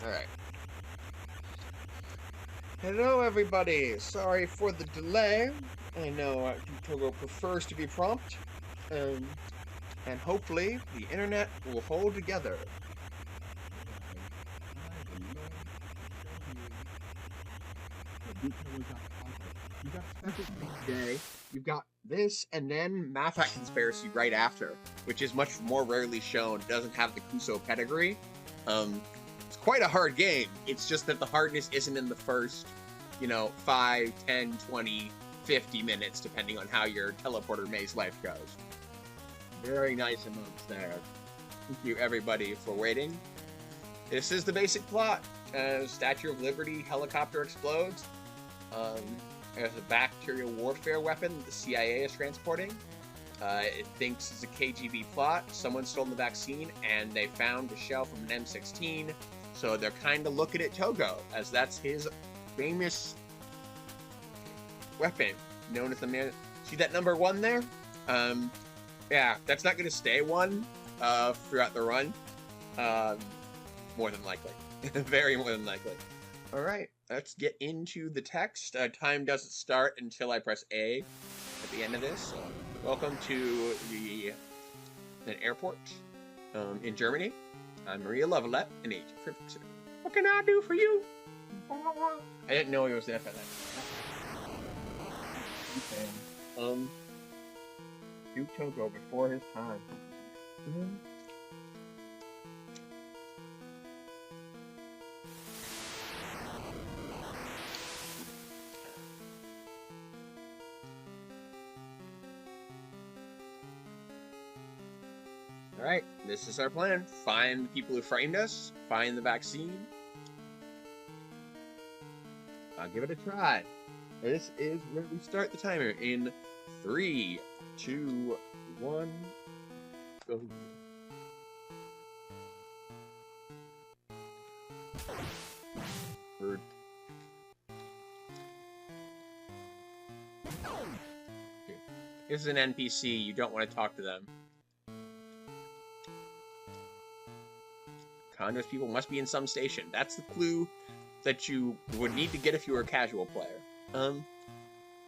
Alright. Hello, everybody. Sorry for the delay. I know Togo prefers to be prompt. And hopefully the internet will hold together. You've got Special Treat Day, you've got this, and then Math Hat Conspiracy right after, which is much more rarely shown. It doesn't have the Kuso pedigree. It's quite a hard game. It's just that the hardness isn't in the first, 5, 10, 20, 50 minutes, depending on how your teleporter maze life goes. Very nice amounts there. Thank you, everybody, for waiting. This is the basic plot. Statue of Liberty helicopter explodes. There's a bacterial warfare weapon that the CIA is transporting. It thinks it's a KGB plot. Someone stole the vaccine, and they found a shell from an M16. So they're kind of looking at Togo, as that's his famous weapon, known as the man. See that number 1 there? Yeah, that's not going to stay 1 throughout the run. More than likely. Very more than likely. Alright, let's get into the text. Time doesn't start until I press A at the end of this. Welcome to an airport in Germany. I'm Maria Lovelette, an agent for Fixer. What can I do for you? I didn't know he was there for that. Okay. Do Togo before his time. Alright, this is our plan. Find the people who framed us, find the vaccine. I'll give it a try. This is where we start the timer in 3, 2, 1, go. Bird. Okay. This is an NPC, you don't want to talk to them. Condos people must be in some station. That's the clue that you would need to get if you were a casual player.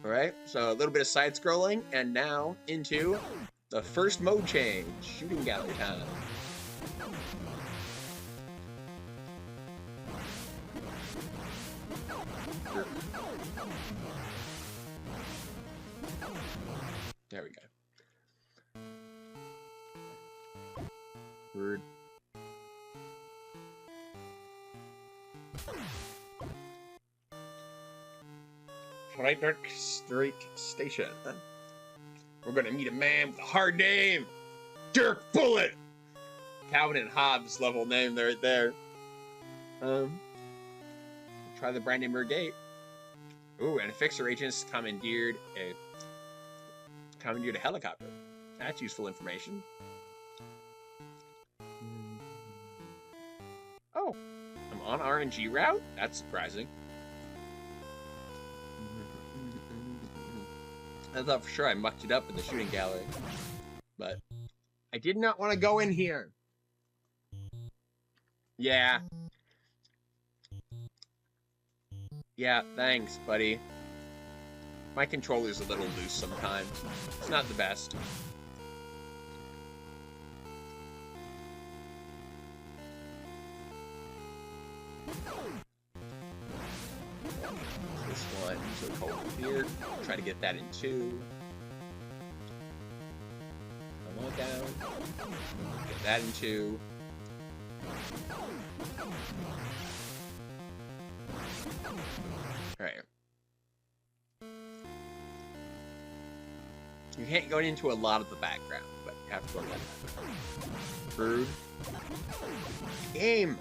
Alright, so a little bit of side-scrolling, and now into the first mode change. Shooting gallery time. There we go. Word. Frederick Street Station. We're gonna meet a man with a hard name. Dirk Bullet. Calvin and Hobbes level name right there. Try the Brandenburg Gate. Ooh, and a fixer agents commandeered a helicopter. That's useful information. Oh, I'm on RNG route? That's surprising. I thought for sure I mucked it up in the shooting gallery. But I did not want to go in here. Yeah. Yeah, thanks, buddy. My controller's a little loose sometimes. It's not the best. This one, so hold here. Try to get that in 2. Come on down. Get that in 2. Alright. You can't go into a lot of the background, but you have to go that. Brood. Game!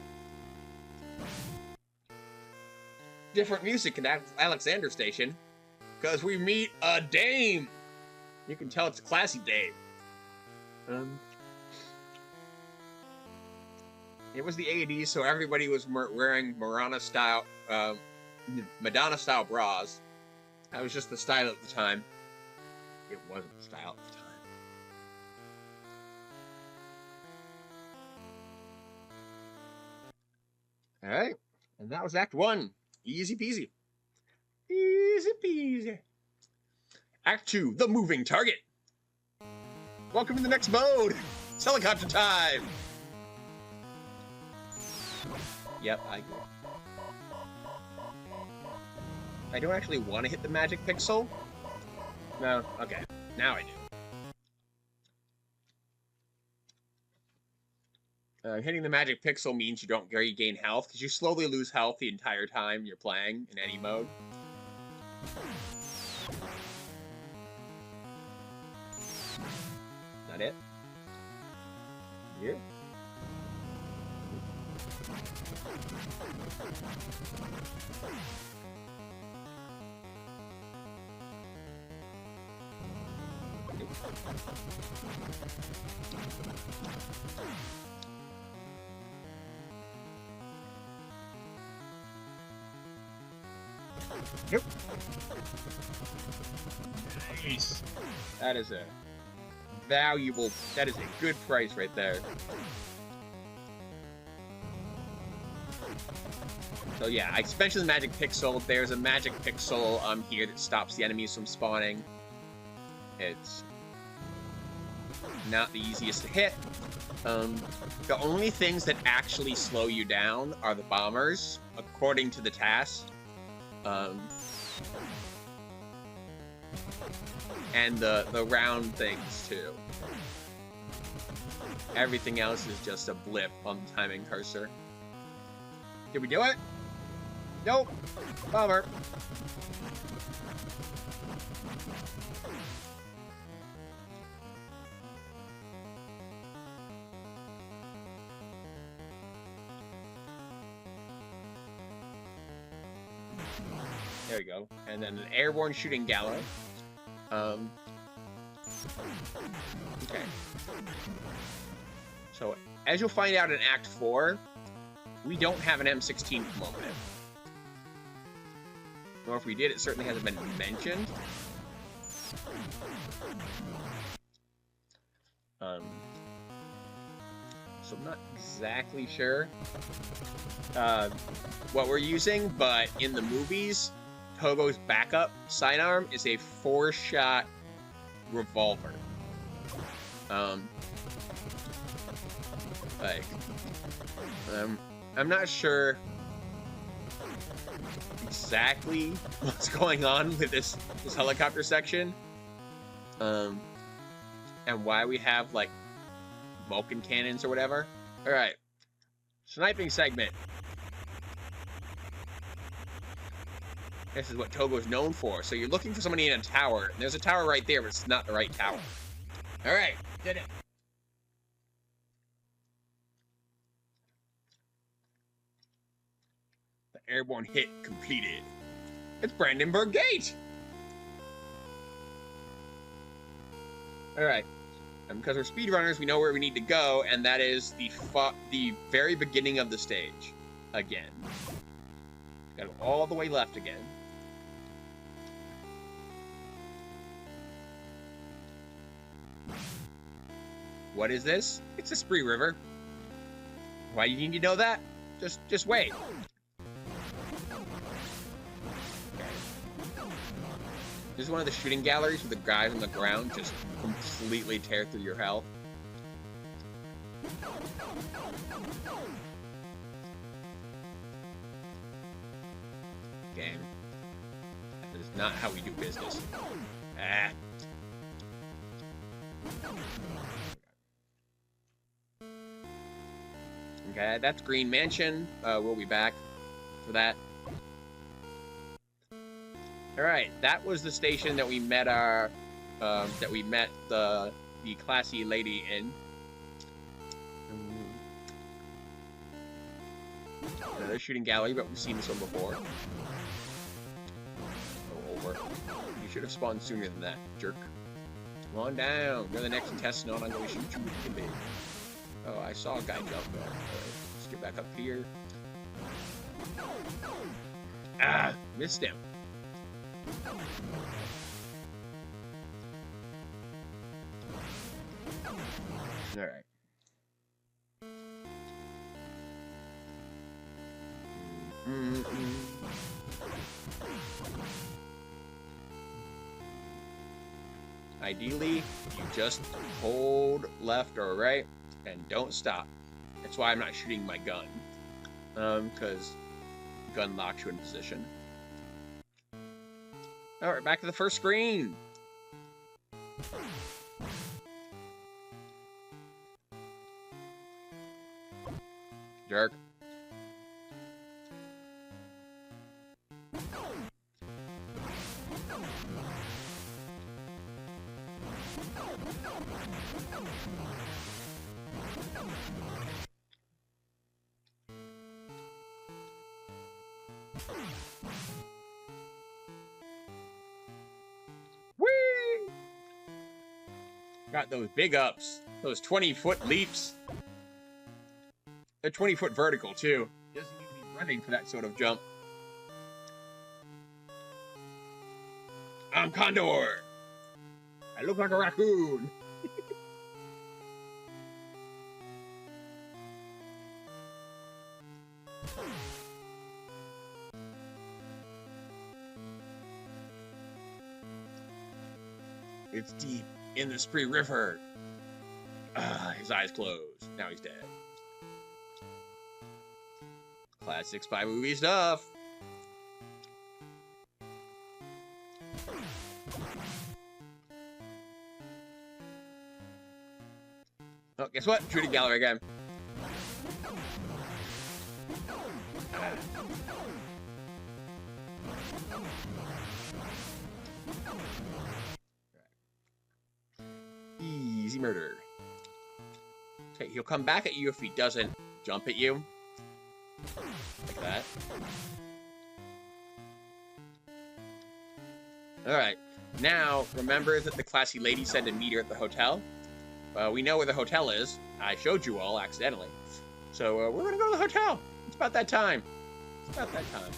Different music in Alexander Station, because we meet a dame. You can tell it's a classy dame. It was the 80s, so everybody was wearing Madonna style bras. That was just the style at the time. It wasn't the style at the time. All right, and that was Act 1. Easy peasy. Easy peasy. Act 2, the moving target. Welcome to the next mode. It's helicopter time. Yep, I agree. I don't actually want to hit the magic pixel. No, okay. Now I do. Hitting the magic pixel means you don't regain health, because you slowly lose health the entire time you're playing in any mode. Not it? Here? Nope. Nice. That is a valuable, that is a good price right there. So yeah, I mentioned the magic pixel. There's a magic pixel here that stops the enemies from spawning. It's not the easiest to hit. The only things that actually slow you down are the bombers, according to the task. And the round things too. Everything else is just a blip on the timing cursor. Did we do it? Nope. Bummer. There we go. And then an airborne shooting gallery. Okay. So, as you'll find out in Act 4, we don't have an M16 locomotive. Or if we did, it certainly hasn't been mentioned. So I'm not exactly sure what we're using, but in the movies, Togo's backup sidearm is a 4-shot revolver. I'm not sure exactly what's going on with this helicopter section, and why we have like Vulcan cannons or whatever. All right, sniping segment. This is what Togo's known for. So you're looking for somebody in a tower. And there's a tower right there, but it's not the right tower. All right, did it. The airborne hit completed. It's Brandenburg Gate. All right. And because we're speedrunners, we know where we need to go, and that is the very beginning of the stage. Again. Gotta go all the way left again. What is this? It's the Spree River. Why do you need to know that? Just wait. This is one of the shooting galleries where the guys on the ground just completely tear through your health. Game. That is not how we do business. Ah. Okay, that's Green Mansion. We'll be back for that. All right, that was the station that we met the classy lady in. Another shooting gallery, but we've seen this one before. Go over. You should have spawned sooner than that, jerk. Come on down. You're the next contestant. I'm going to shoot you with the big. Oh, I saw a guy jump there. Right, let's get back up here. Ah, missed him. All right. Ideally, you just hold left or right and don't stop. That's why I'm not shooting my gun. Because gun locks you in position. Alright, back to the first screen. Jerk. Whee! Got those big ups. Those 20-foot leaps. They're 20-foot vertical, too. Doesn't need to be running for that sort of jump. I'm Condor. I look like a raccoon. It's deep in the Spree River. His eyes closed. Now he's dead. Classic spy movie stuff. Oh, guess what? Shooting gallery again. Easy murder. Okay, he'll come back at you if he doesn't jump at you. Like that. Alright. Now, remember that the classy lady said to meet her at the hotel? We know where the hotel is. I showed you all accidentally. So, we're gonna go to the hotel. It's about that time. It's about that time.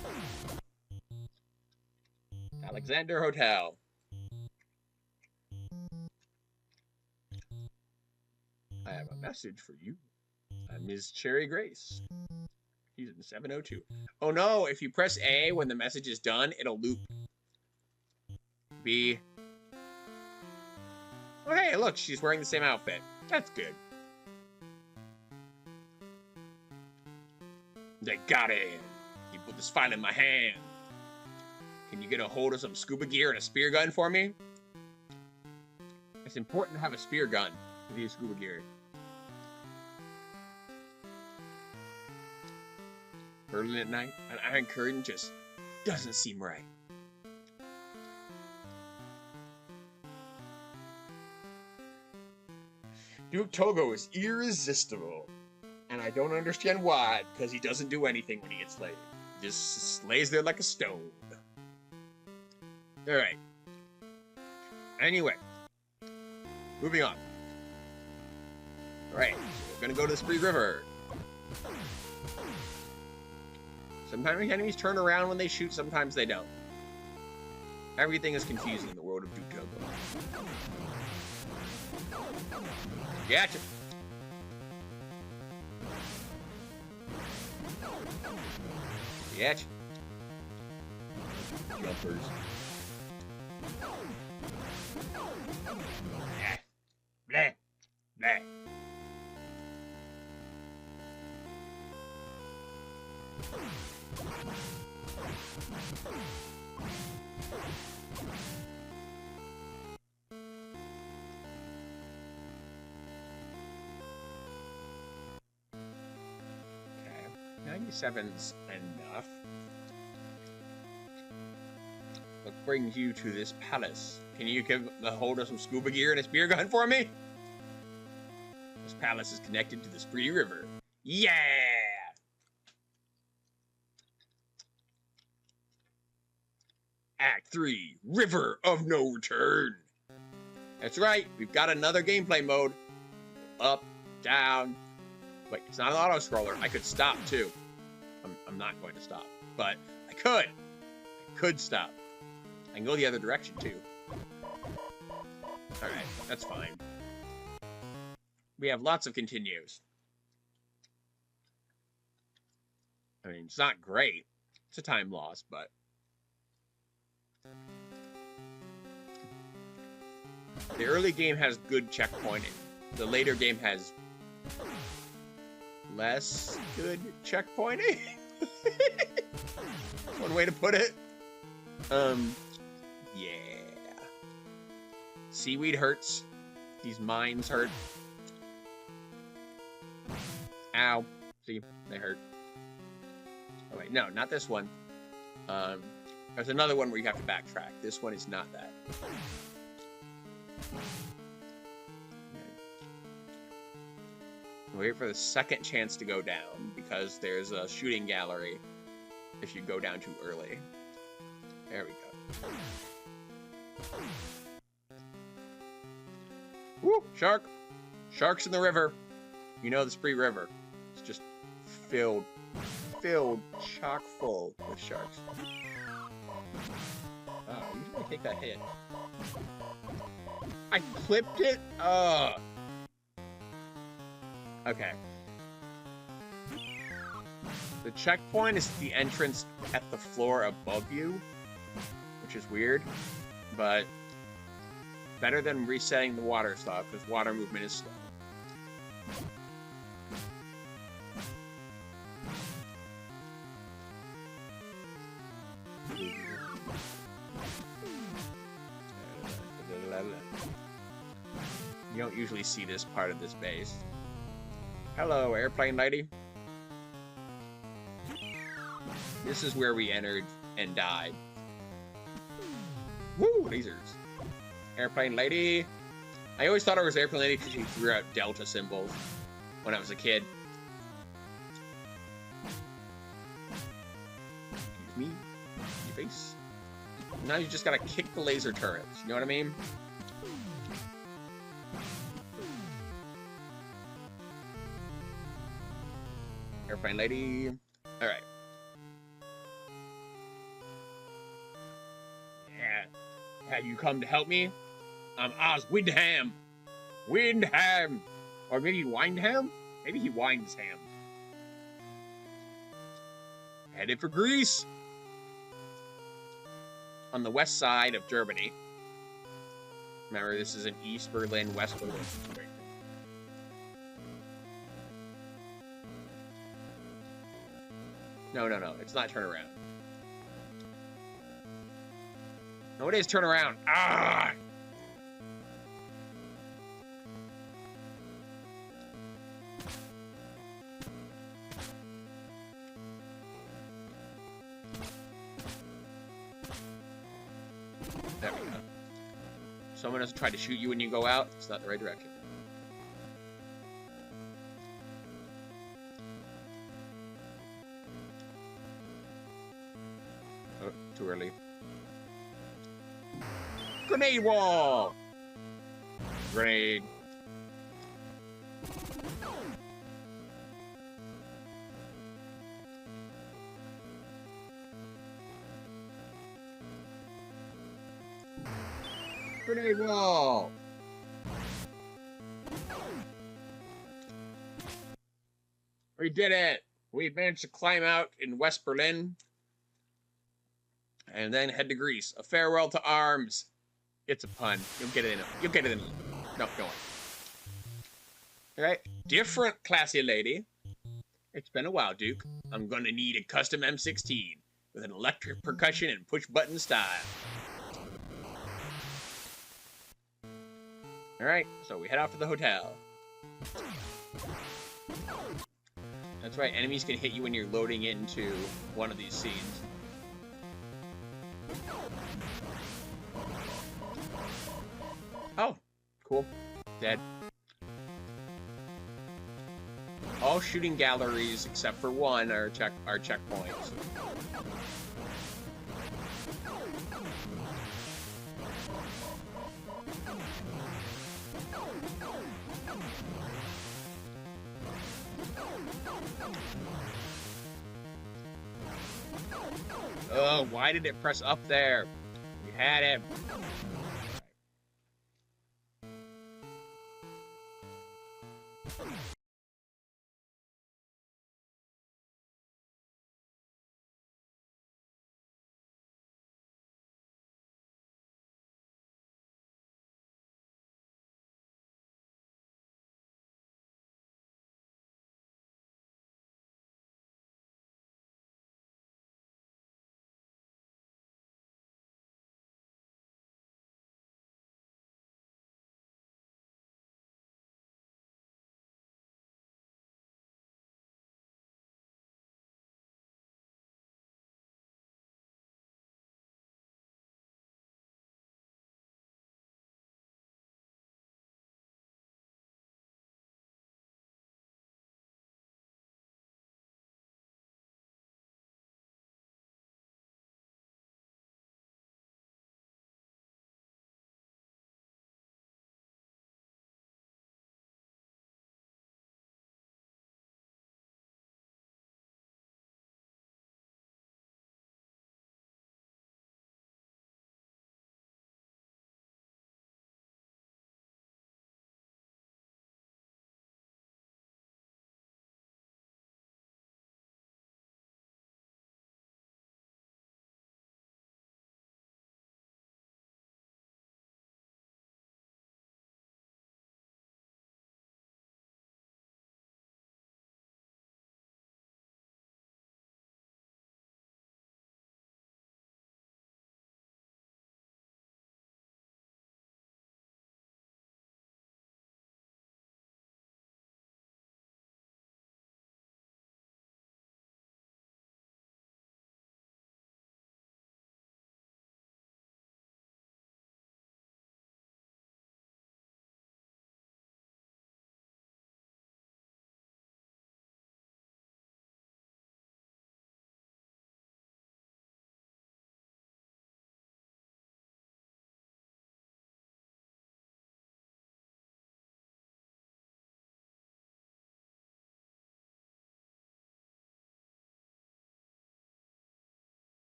Alexander Hotel. I have a message for you. Ms. Cherry Grace. He's in 702. Oh no, if you press A when the message is done, it'll loop. B. Oh hey, look, she's wearing the same outfit. That's good. They got it. You put this file in my hand. Can you get a hold of some scuba gear and a spear gun for me? It's important to have a spear gun with your scuba gear. Early at night, an iron curtain just doesn't seem right. Duke Togo is irresistible. And I don't understand why, because he doesn't do anything when he gets laid. He just lays there like a stone. Alright. Anyway. Moving on. Alright, so we're gonna go to the Spree River. Sometimes enemies turn around when they shoot, sometimes they don't. Everything is confusing in the world of Duke Togo. Gotcha. Gotcha. Jumpers. Blah. Blah. Okay, 97's enough. What brings you to this palace? Can you give the holder some scuba gear and a spear gun for me? This palace is connected to the Spree River. Yeah! Act 3, River of No Return. That's right, we've got another gameplay mode. Up, down. Wait, it's not an auto-scroller. I could stop, too. I'm not going to stop, but I could. I could stop. I can go the other direction, too. Alright, that's fine. We have lots of continues. I mean, it's not great, It's a time loss, but... The early game has good checkpointing. The later game has less good checkpointing. One way to put it. Yeah. Seaweed hurts. These mines hurt. Ow. See, they hurt. Oh wait, no, not this one. There's another one where you have to backtrack. This one is not that. Wait for the second chance to go down, because there's a shooting gallery if you go down too early. There we go. Woo! Shark! Sharks in the river. You know the Spree River. It's just filled chock full with sharks. Oh, you didn't take that hit. I clipped it? Okay. The checkpoint is the entrance at the floor above you, which is weird, but better than resetting the water stuff, because water movement is slow. You don't usually see this part of this base. Hello, airplane lady. This is where we entered and died. Woo, lasers. Airplane lady. I always thought it was airplane lady because she threw out delta symbols when I was a kid. Excuse me. Your face. Now you just gotta kick the laser turrets. You know what I mean? Airplane lady. Alright. Yeah. Have you come to help me? I'm Oz Windham. Windham. Or maybe Windham? Maybe he winds ham. Headed for Greece. On the west side of Germany. Remember, this is in East Berlin, West Berlin. No, it's not turn around. No, it is turn around. Ah! There we go. Someone doesn't try to shoot you when you go out. It's not the right direction. Oh, too early. Grenade wall! Grenade. Grenade wall! We did it! We managed to climb out in West Berlin and then head to Greece. A farewell to arms. It's a pun. You'll get it in. You'll get it in. No, go on. All right. Different classy lady. It's been a while, Duke. I'm gonna need a custom M16 with an electric percussion and push button style. All right. So we head off to the hotel. That's right. Enemies can hit you when you're loading into one of these scenes. Oh, cool. Dead. All shooting galleries except for one are checkpoints. Oh, why did it press up there? We had it.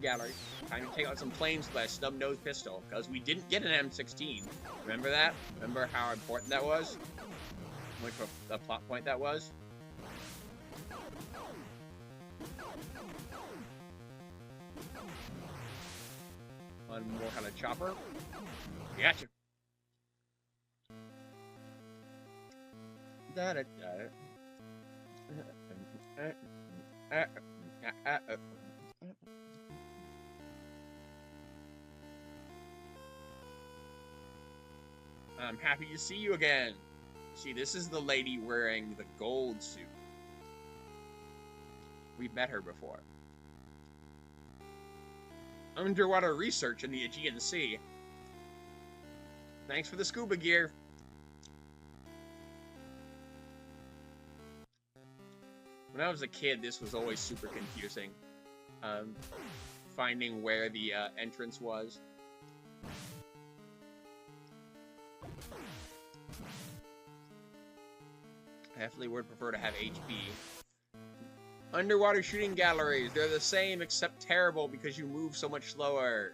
gallery. Time to take out some flames with a snub-nosed pistol, because we didn't get an M16. Remember that? Remember how important that was? How much of a plot point that was? One more kind of chopper. Gotcha. I'm happy to see you again. See, this is the lady wearing the gold suit. We've met her before. Underwater research in the Aegean Sea. Thanks for the scuba gear. When I was a kid, this was always super confusing. Finding where the entrance was. I definitely would prefer to have HP. Underwater shooting galleries. They're the same, except terrible because you move so much slower.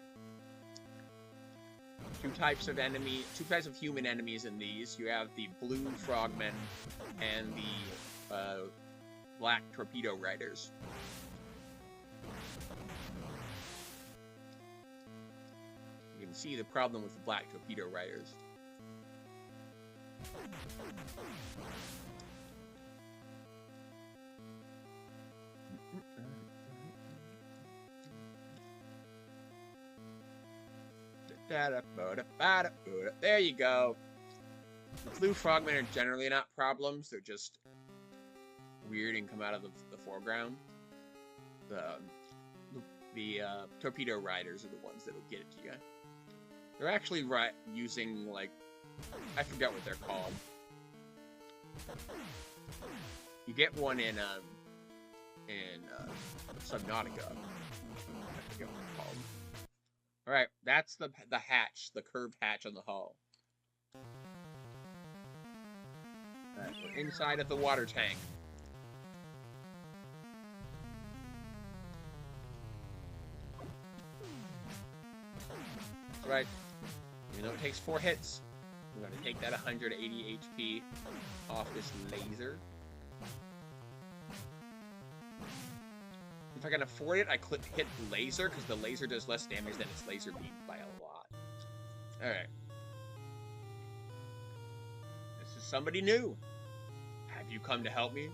Two types of human enemies in these. You have the blue frogmen and the black torpedo riders. You can see the problem with the black torpedo riders. There you go. The blue frogmen are generally not problems. They're just weird and come out of the foreground. The torpedo riders are the ones that'll get it to you. They're actually using, like, I forget what they're called. You get one in Subnautica. I forget what they're called. Alright, that's the hatch, the curved hatch on the hull. Alright, we're inside of the water tank. That's right. Even though it takes 4 hits, I'm going to take that 180 HP off this laser. If I can afford it, I hit laser, because the laser does less damage than its laser beam by a lot. Alright. This is somebody new. Have you come to help me?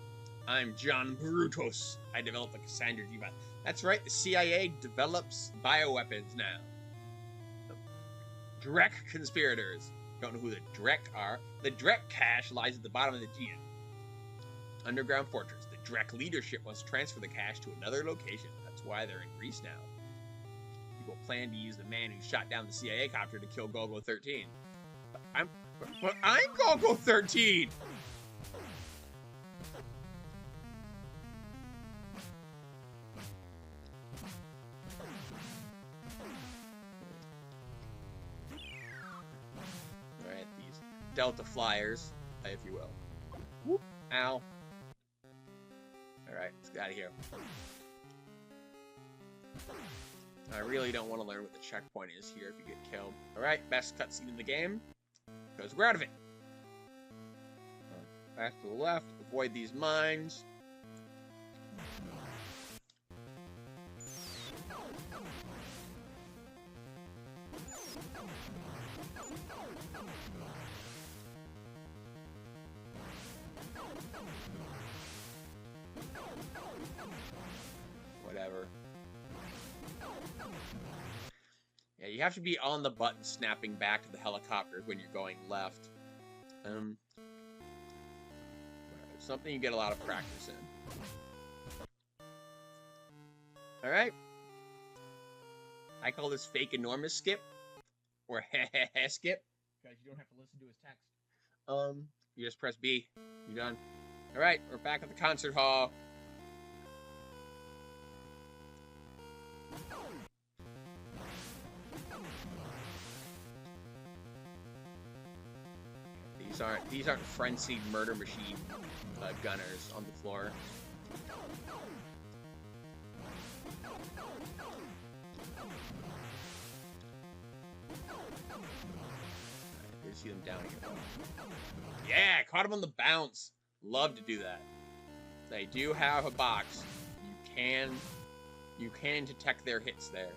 I'm John Brutus. I developed the Cassandra G-Bot. That's right, the CIA develops bioweapons now. Drek conspirators. Don't know who the Drek are. The Drek cache lies at the bottom of the Aegean underground fortress. The Drek leadership wants to transfer the cache to another location. That's why they're in Greece now. People plan to use the man who shot down the CIA copter to kill Golgo-13. But I'm Golgo-13! Alright, these Delta Flyers, if you will. Whoop. Ow. Alright, let's get out of here. I really don't want to learn what the checkpoint is here if you get killed. Alright, best cutscene in the game. Because we're out of it. Back to the left, avoid these mines. Whatever. Yeah, you have to be on the button snapping back to the helicopters when you're going left. Something you get a lot of practice in. Alright. I call this fake enormous skip. Or heh skip. Because you don't have to listen to his text. You just press B. You're done. Alright, we're back at the concert hall. These aren't frenzied murder machine gunners on the floor. Good to see them down here. Yeah, caught him on the bounce. Love to do that. They do have a box. You can detect their hits there.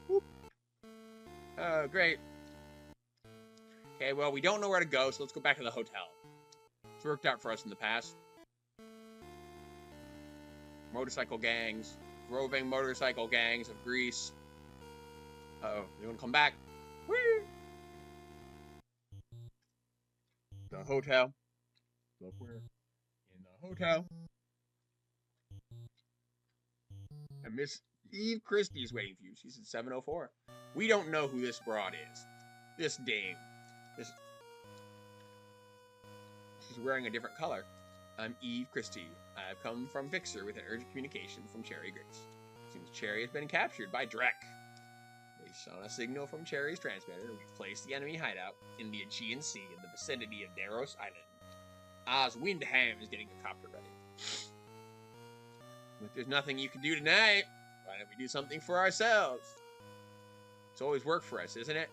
Whoop. Oh, great. Okay, well, we don't know where to go, so let's go back to the hotel. It's worked out for us in the past. Motorcycle gangs. Roving motorcycle gangs of Greece. Uh-oh, you want to come back? Whee! The hotel. Look, we're in the hotel. And Miss Eve Christie is waiting for you. She's at 7:04. We don't know who this broad is. This dame. She's wearing a different color. I'm Eve Christie. I've come from Fixer with an urgent communication from Cherry Grace. Seems Cherry has been captured by Drek. Based on a signal from Cherry's transmitter, we've placed the enemy hideout in the Aegean Sea in the vicinity of Daros Island. Oz Windham is getting a copter ready. But there's nothing you can do tonight. Why don't we do something for ourselves? It's always worked for us, isn't it?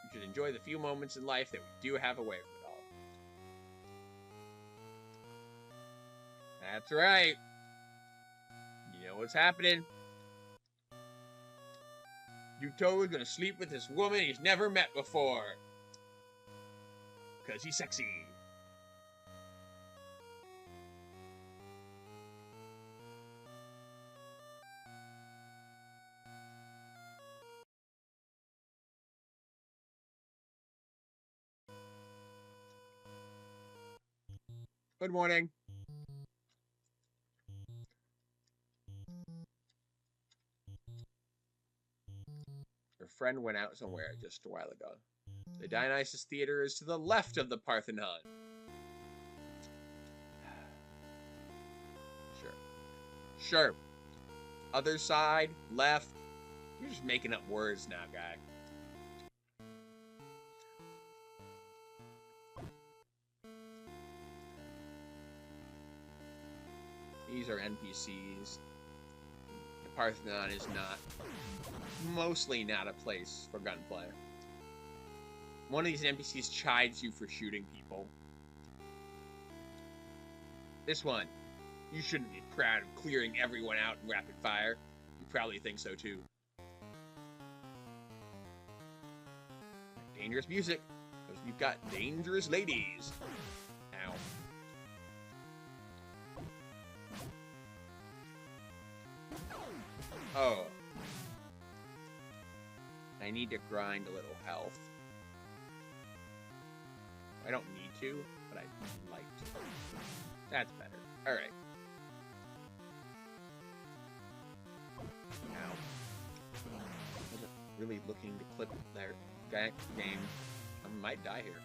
We should enjoy the few moments in life that we do have away from it all. That's right. You know what's happening. Yuto is gonna sleep with this woman he's never met before. 'Cause he's sexy. Good morning. Your friend went out somewhere just a while ago. The Dionysus Theater is to the left of the Parthenon. Sure. Sure. Other side, left. You're just making up words now, guy. These are NPCs. The Parthenon is mostly not a place for gunplay. One of these NPCs chides you for shooting people. This one, you shouldn't be proud of clearing everyone out in rapid fire. You probably think so too. Dangerous music, because we've got dangerous ladies. Ow. Oh. I need to grind a little health. I don't need to, but I'd like to. That's better. Alright. Ow. Wasn't really looking to clip their game. I might die here.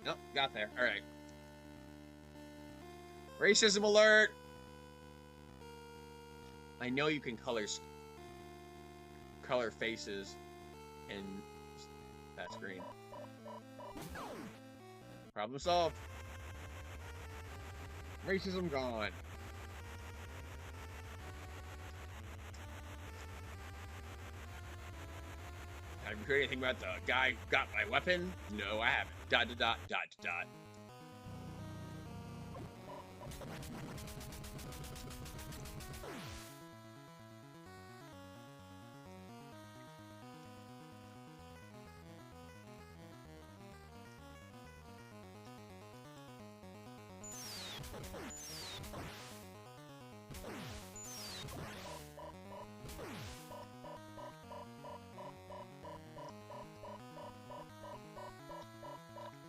Nope, got there. Alright. Racism alert! I know you can color faces in that screen. Problem solved. Racism gone. Have you heard anything about the guy who got my weapon? No, I haven't. ...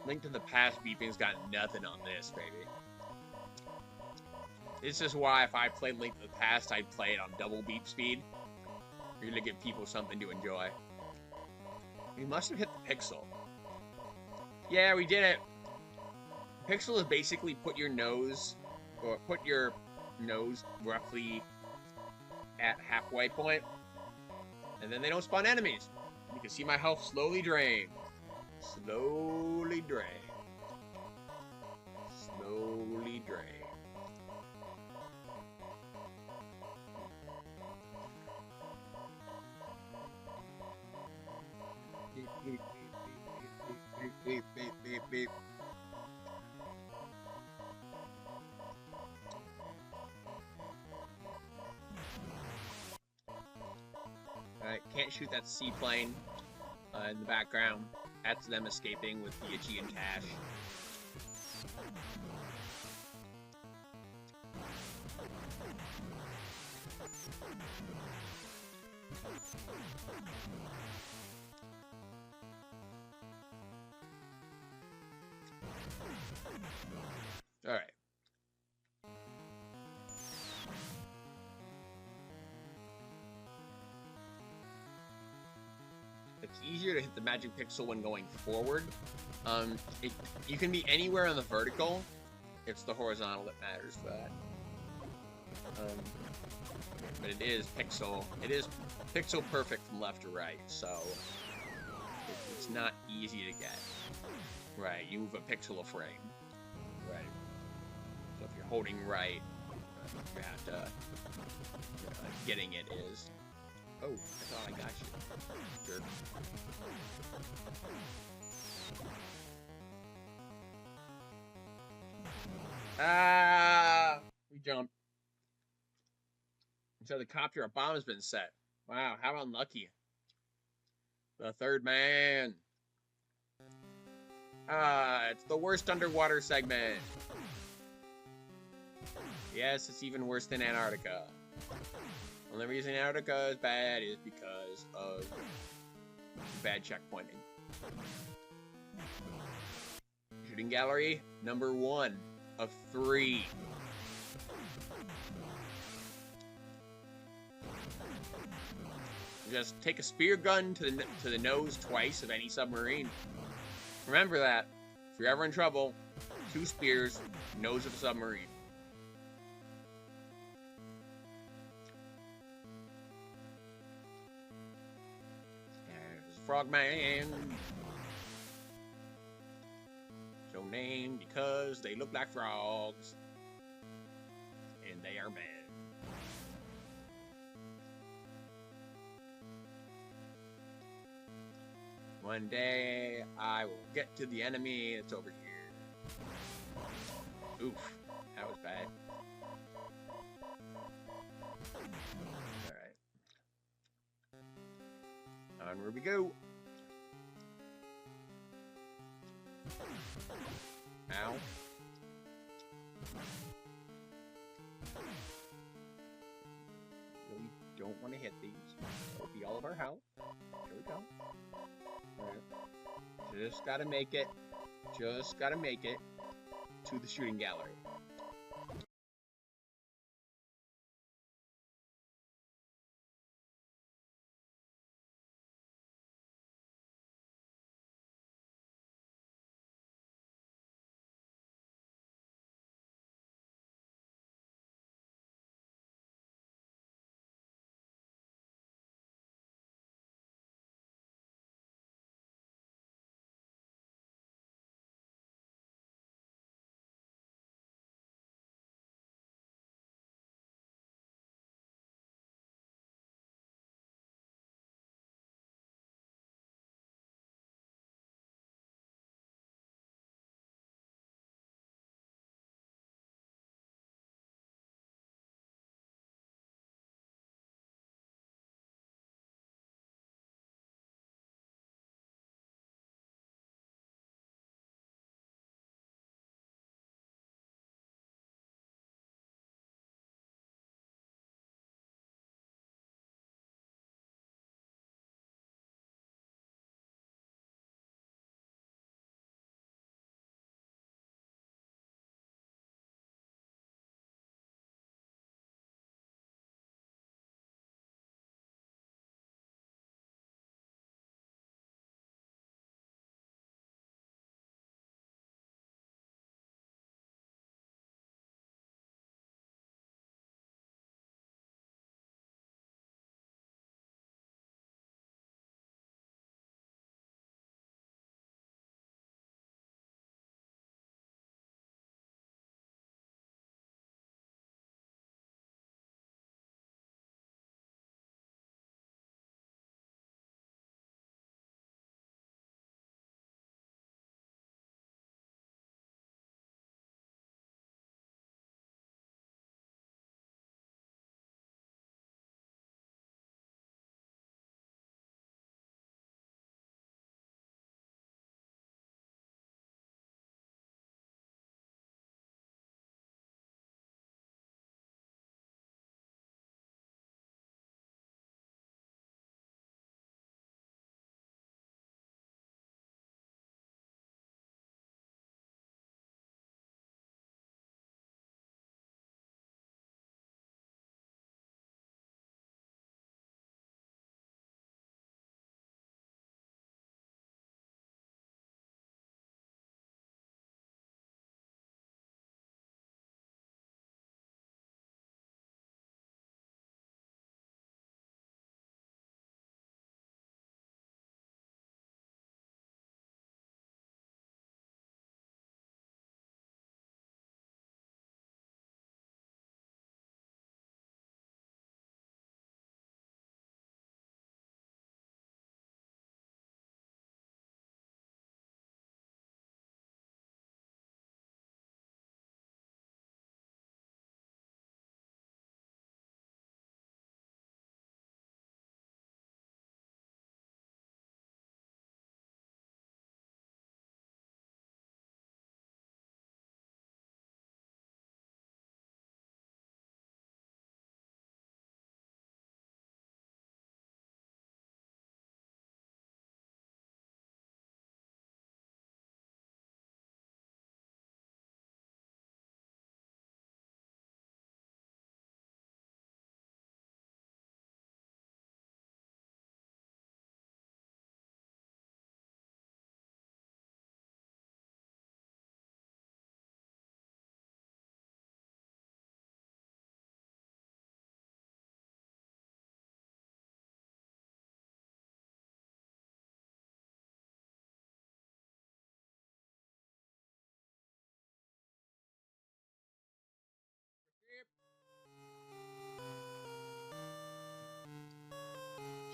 Link to the Past beeping's got nothing on this, baby. This is why if I played Link to the Past, I'd play it on double beep speed. You're gonna give people something to enjoy. We must have hit the pixel. Yeah, we did it. Pixel is basically put your nose roughly at halfway point, and then they don't spawn enemies. You can see my health slowly drain. Slowly drain. Slowly drain. can't shoot that seaplane in the background. That's them escaping with the Aegean cache. Alright. It's easier to hit the magic pixel when going forward. You can be anywhere on the vertical. It's the horizontal that matters for that. But it is pixel perfect from left to right, so it's not easy to get. Right, you move a pixel a frame. Right. So if you're holding right, you have to getting it is. Oh, I thought I got you. Jerk. Ah! We jumped. So the copter, a bomb has been set. Wow, how unlucky. The third man. Ah, it's the worst underwater segment. Yes, it's even worse than Antarctica. The only reason Antarctica is bad is because of bad checkpointing. Shooting gallery, number 1 of 3. Just take a spear gun to the nose twice of any submarine. Remember that. If you're ever in trouble, 2 spears, nose of a submarine. There's Frogman. So named because they look like frogs. And they are men. One day, I will get to the enemy that's over here. Oof, that was bad. Alright. Onward we go. Ow. Really don't want to hit these. That'll be all of our health. Here we go. Right. Just gotta make it. Just gotta make it to the shooting gallery.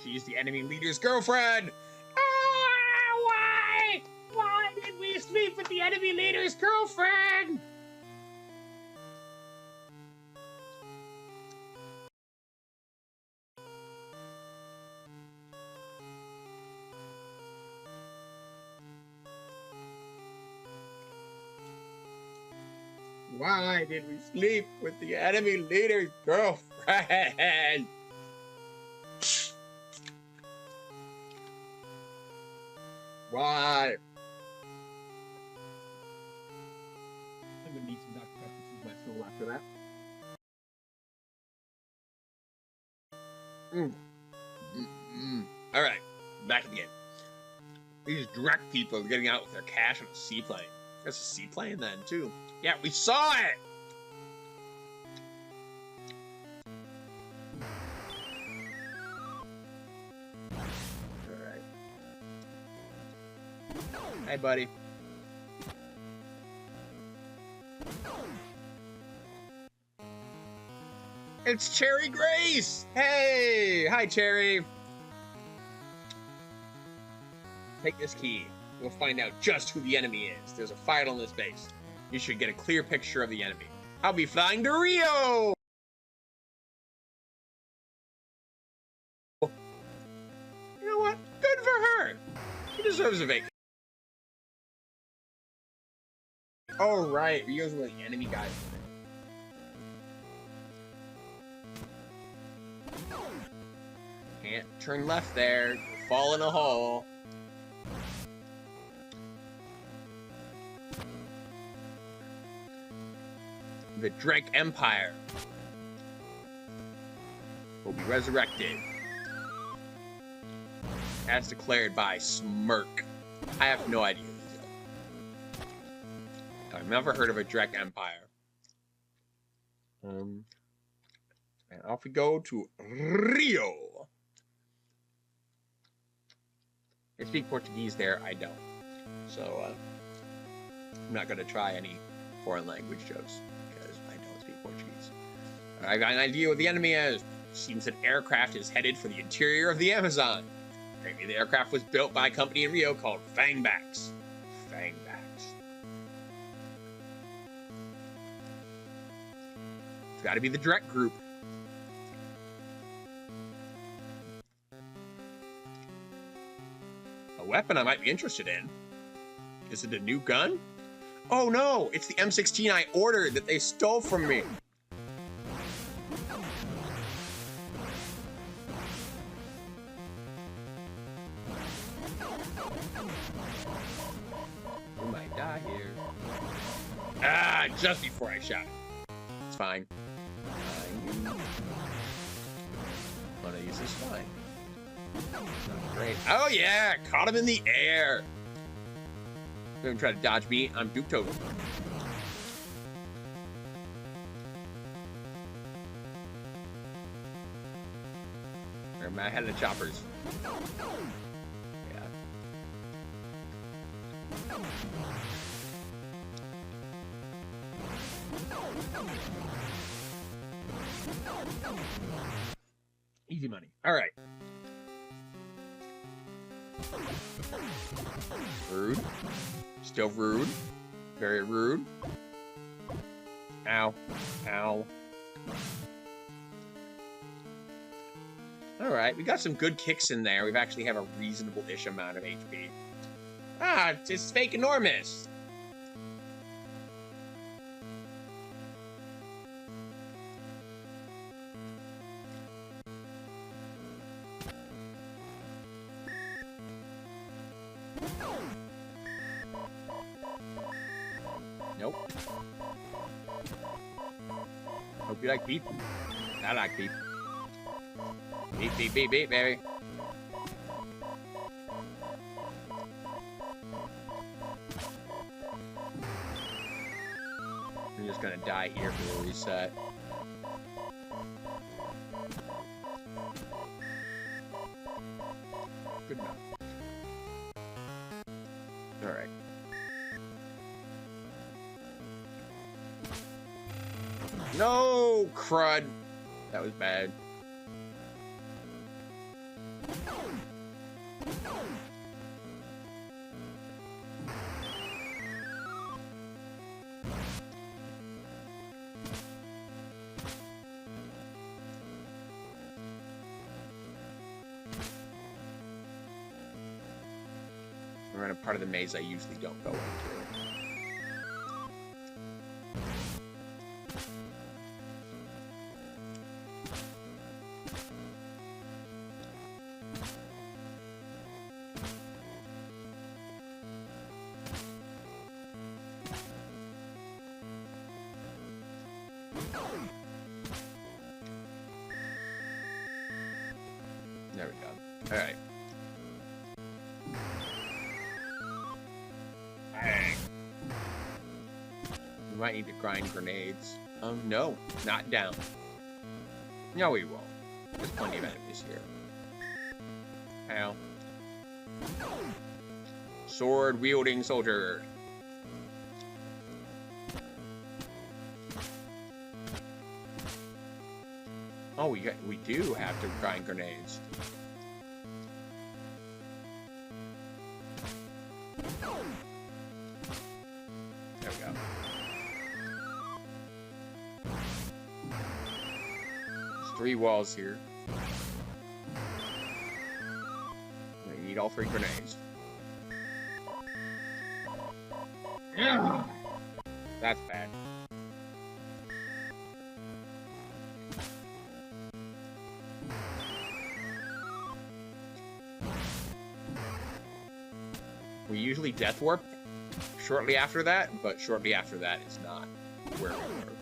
She's the enemy leader's girlfriend. Ah, why? Why did we sleep with the enemy leader's girlfriend? Why did we sleep with the enemy leader's girlfriend? Why? I'm gonna need some Dr. Pepper to soothe my soul after that. Alright, back again. These direct people are getting out with their cash on a seaplane. There's a seaplane then, too. Yeah, we saw it! Alright. Hey, buddy. It's Cherry Grace! Hey! Hi, Cherry! Take this key. We'll find out just who the enemy is. There's a fight on this base. You should get a clear picture of the enemy. I'll be flying to Rio! You know what? Good for her! She deserves a vacation. Oh, right. Rio's where the enemy guys are. Can't turn left there. You'll fall in a hole. The Drake Empire will be resurrected as declared by Smirk. I have no idea. I've never heard of a Drake Empire. And off we go to Rio. They speak Portuguese there. I don't. So I'm not going to try any foreign language jokes. Portuguese. I got an idea what the enemy is. Seems an aircraft is headed for the interior of the Amazon. Maybe the aircraft was built by a company in Rio called Fangbacks. Fangbacks. It's got to be the direct group. A weapon I might be interested in. Is it a new gun? Oh no, it's the M16 I ordered that they stole from me. We might die here. Ah, just before I shot it. It's fine. One of these is fine. Great. Oh yeah, caught him in the air. Don't try to dodge me. I'm Duke Togo. Where am I headed to choppers? Yeah. Easy money. All right. Rude. Still rude. Very rude. Ow. Ow. Alright, we got some good kicks in there. We've actually have a reasonable-ish amount of HP. Ah, it's fake enormous. Nope. Hope you like beep. I like beep. Beep, beep, beep, beep, baby. I'm just gonna die here for the reset. Good enough. Alright. No, crud. That was bad. We're in a part of the maze I usually don't go into. There we go. Alright. Bang. We might need to grind grenades. No, not down. No, we won't. There's plenty of enemies here. Ow. Sword-wielding soldier. Oh, we do have to grind grenades. There we go. There's 3 walls here. We need all 3 grenades. That's bad. We usually death warp shortly after that, but shortly after that is not where we were.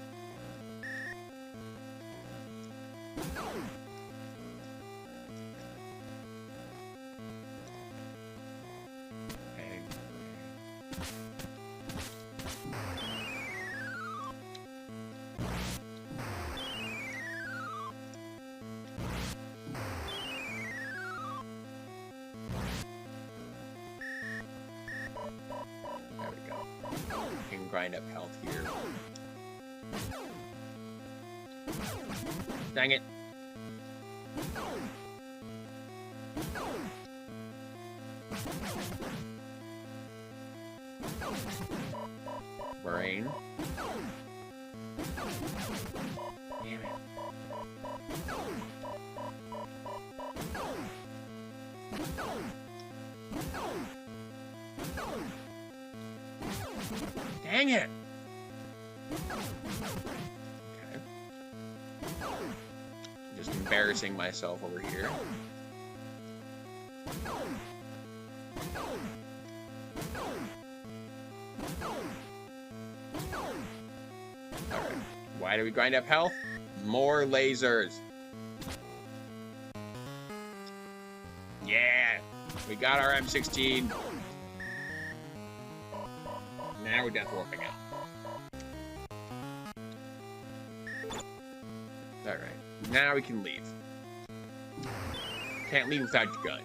Grind up health here. Dang it. Brain. Damn it. Dang it! Okay. Just embarrassing myself over here. Alright. Why do we grind up health? More lasers. Yeah! We got our M16. Now we're death warping out. Alright. Now we can leave. Can't leave without your gun.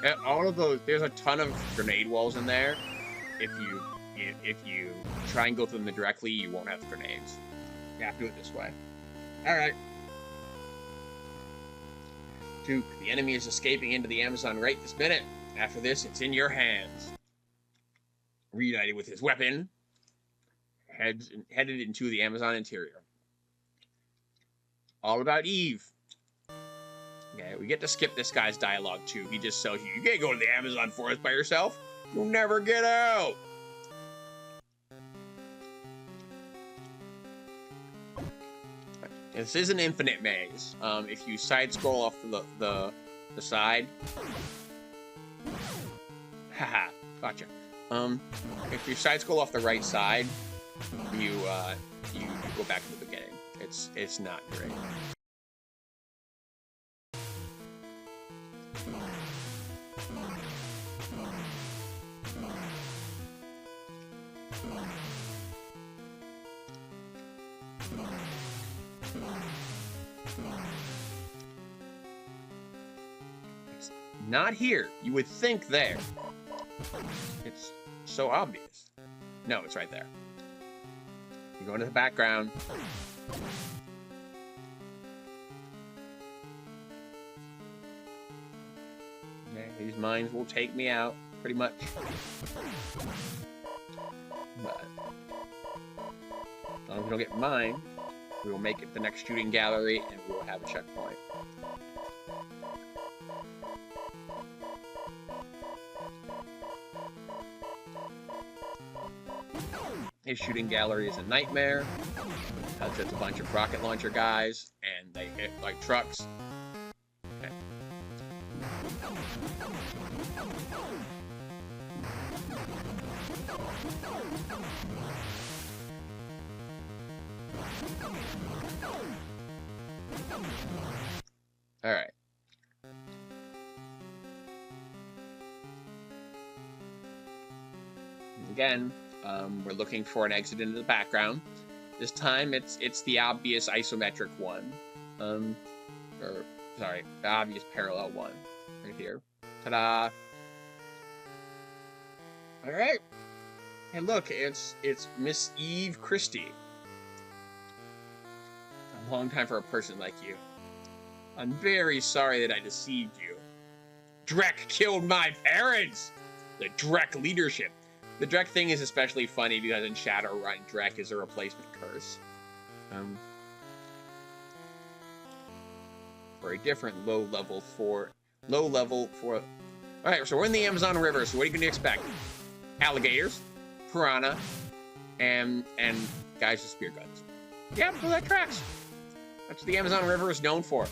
And all of those, there's a ton of grenade walls in there. If you try and go through them directly, you won't have the grenades. You have to do it this way. Alright. Duke, the enemy is escaping into the Amazon right this minute. After this, it's in your hands. Reunited with his weapon, headed into the Amazon interior. All about Eve. Okay, we get to skip this guy's dialogue too. He just tells you can't go to the Amazon forest by yourself. You'll never get out. This is an infinite maze. If you side scroll off the side, haha, gotcha. If you side scroll off the right side, you go back to the beginning. It's not great. Not here. You would think there. It's so obvious. No, it's right there. You go into the background. Okay, these mines will take me out, pretty much. But as long as we don't get mined, We will make it the next shooting gallery, and we will have a checkpoint. His shooting gallery is a nightmare, because it's a bunch of rocket launcher guys, and they hit like trucks. Okay. All right. Again, we're looking for an exit into the background. This time, it's the obvious isometric one, or sorry, the obvious parallel one, right here. Ta-da! All right. And look, it's Miss Eve Christie. A long time for a person like you. I'm very sorry that I deceived you. Drek killed my parents! The Drek leadership. The Drek thing is especially funny because in Shadowrun, Drek is a replacement curse. For a different low level for... Alright, so we're in the Amazon River, so what are you going to expect? Alligators, piranha, and guys with spear guns. Yeah, well, that tracks. That's what the Amazon River is known for.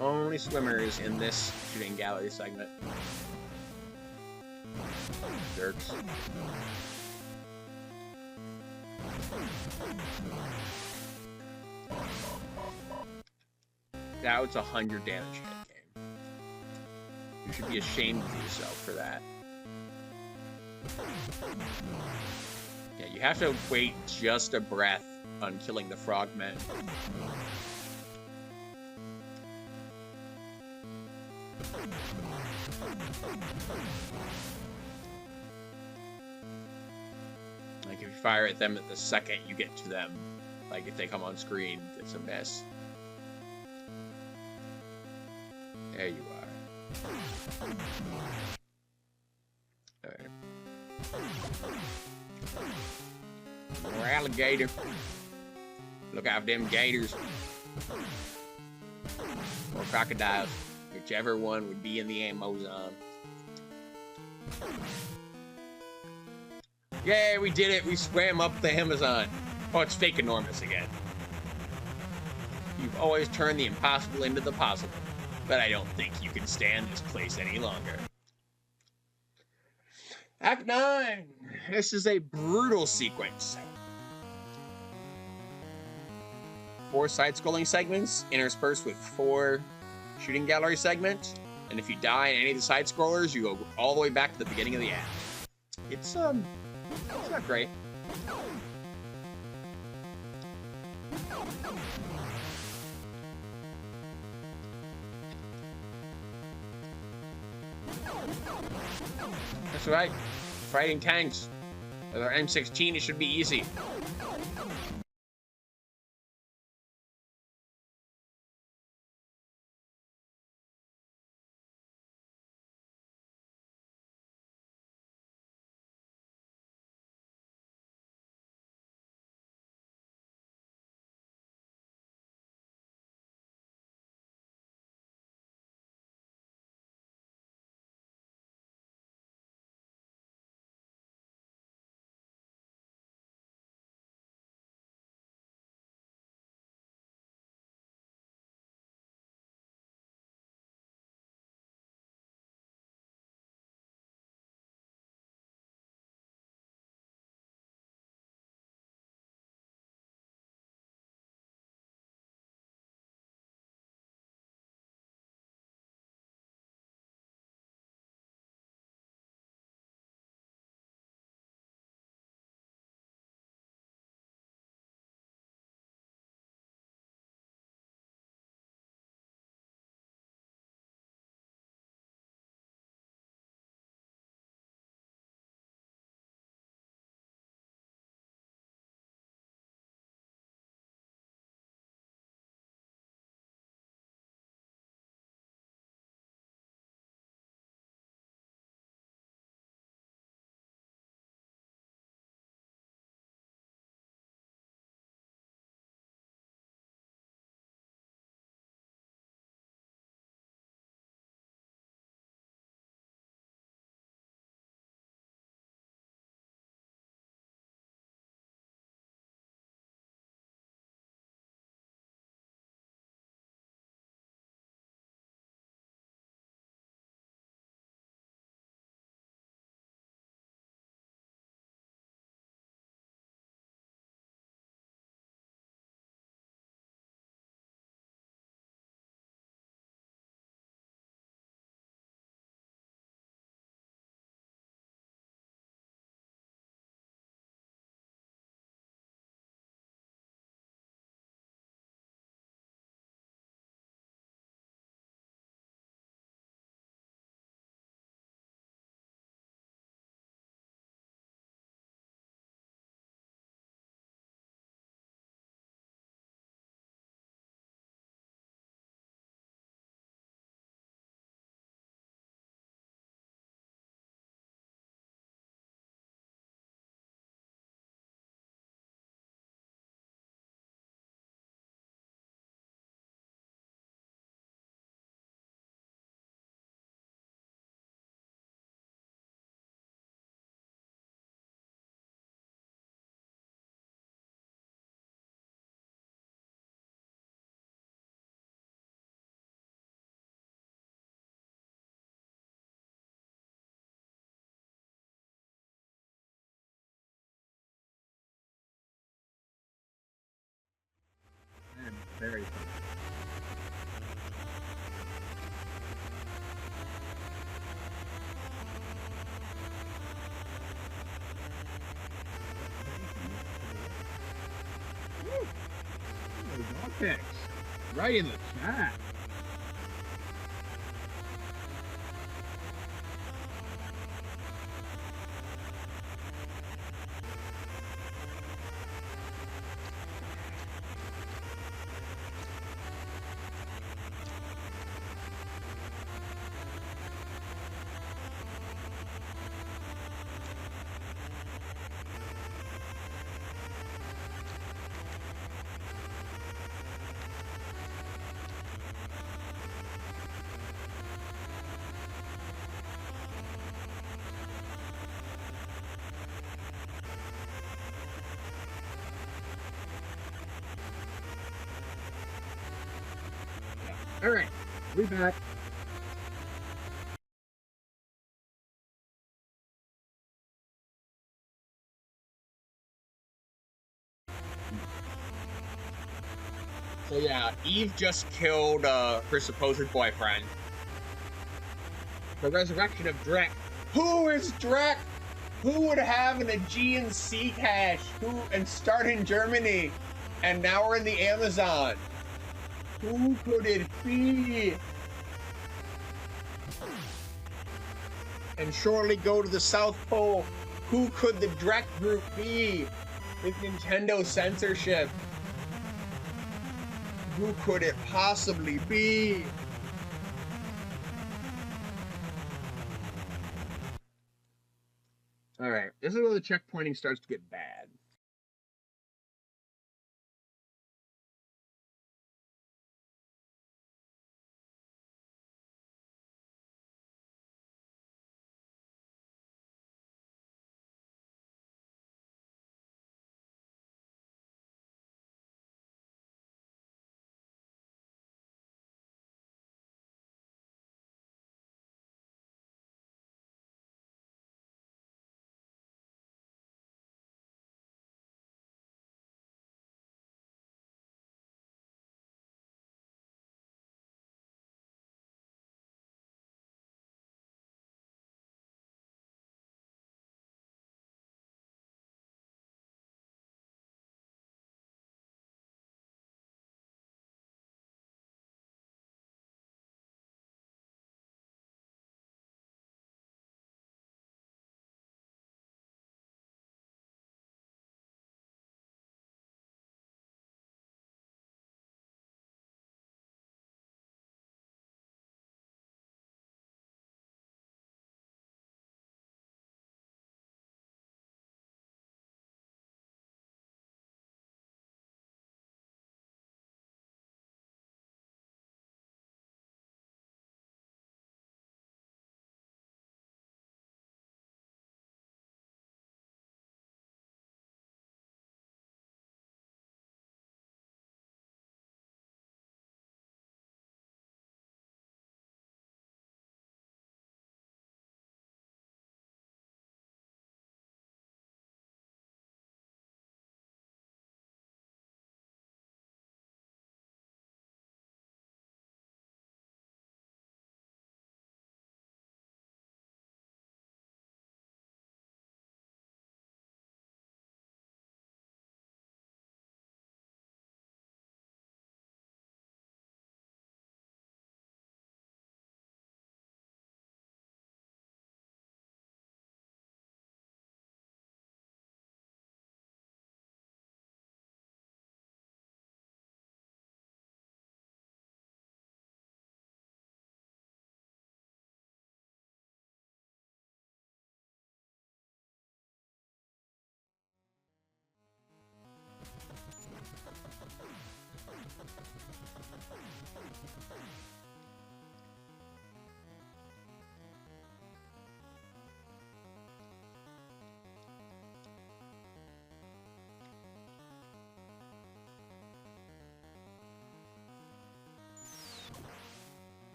Only swimmers in this shooting gallery segment. Jerks. That was 100 damage hit game. You should be ashamed of yourself for that. Yeah, you have to wait just a breath on killing the frogmen. Like, if you fire at them at the second you get to them, like if they come on screen, it's a mess. There you are. Alright. More alligator. Look out for them gators. Or crocodiles. Whichever one would be in the Amazon. Yay, we did it! We swam up the Amazon. Oh, it's fake enormous again. You've always turned the impossible into the possible. But I don't think you can stand this place any longer. Act 9! This is a brutal sequence. 4 side-scrolling segments interspersed with 4 shooting gallery segments. And if you die in any of the side-scrollers, you go all the way back to the beginning of the act. It's not great. That's right. Fighting tanks. With our M16, it should be easy. picks. Right in the chat. All right, we back. So yeah, Eve just killed her supposed boyfriend. The resurrection of Drek. Who is Drek? Who would have an Aegean sea cache? Who and start in Germany? And now we're in the Amazon. Who could it be? And shortly go to the South Pole. Who could the Drek group be? With Nintendo censorship. Who could it possibly be? Alright, this is where the checkpointing starts to get bad.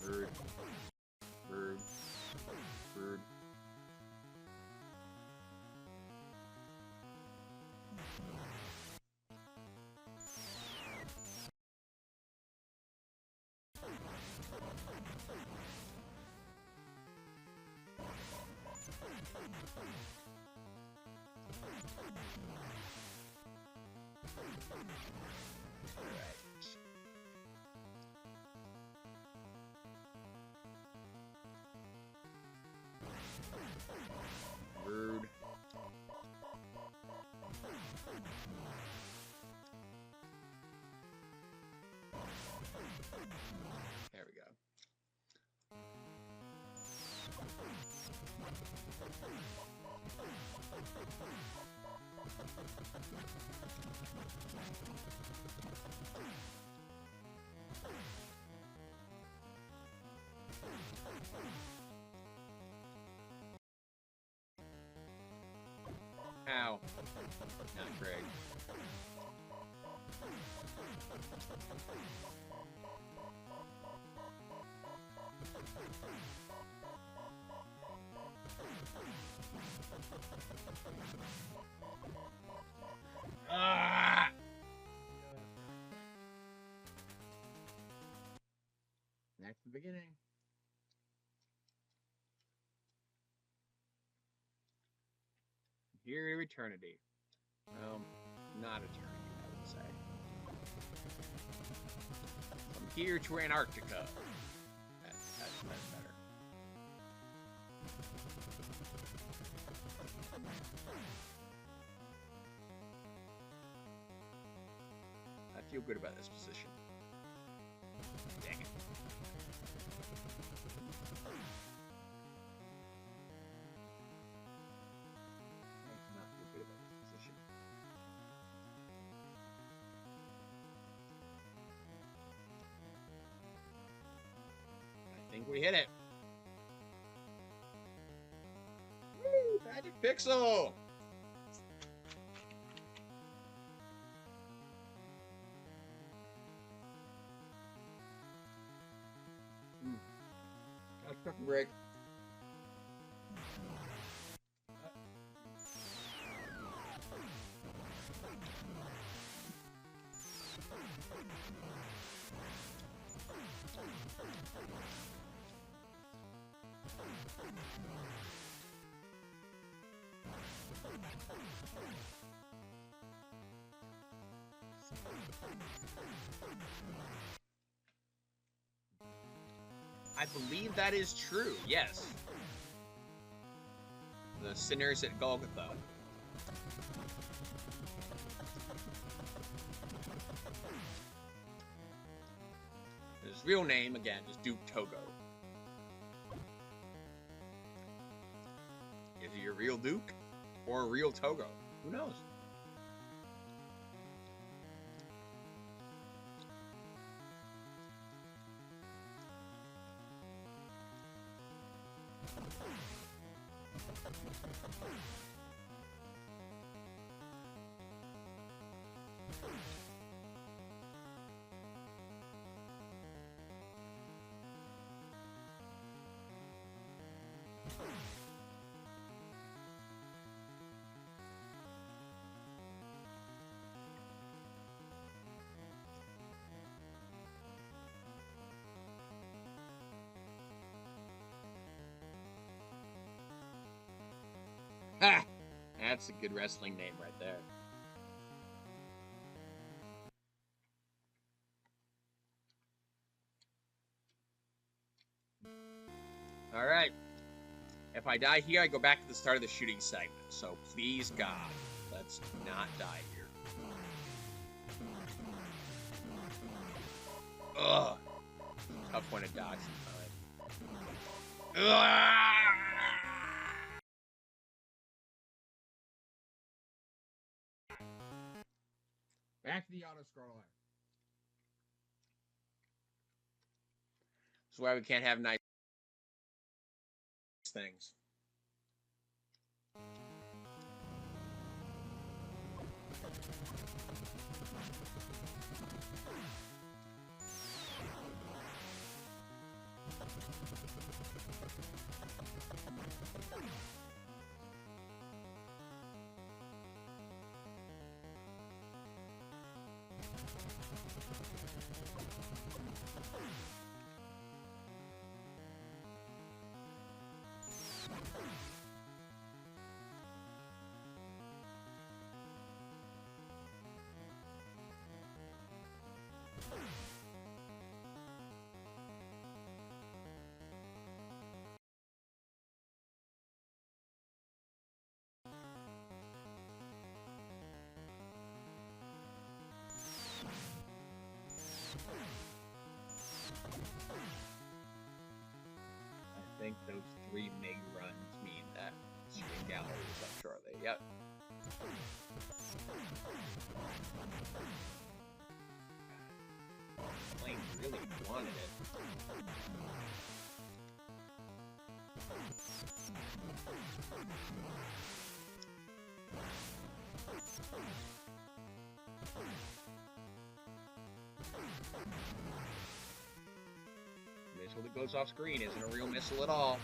Bird. Bird. Bird. Ow. Not great. Ah! Back to the beginning. Here to eternity. Well, not eternity, I would say. From here to Antarctica. That's better. I feel good about this position. Dang it. I do not feel good about this position. I think we hit it. Woo! Magic Pixel! Got a break. I believe that is true, yes. The sinners at Golgo-13. His real name, again, is Duke Togo. Is he a real Duke? Or a real Togo? Who knows? Ha! That's a good wrestling name right there. Alright. If I die here, I go back to the start of the shooting segment. So please, God, let's not die here. Ugh. Tough one to dodge sometimes. Ugh! Back to the auto-scroller. That's why we can't have nice things. I think those 3 MIG runs mean that shooting gallery is up shortly. Yep. Plane really wanted it. Missile that goes off screen isn't a real missile at all.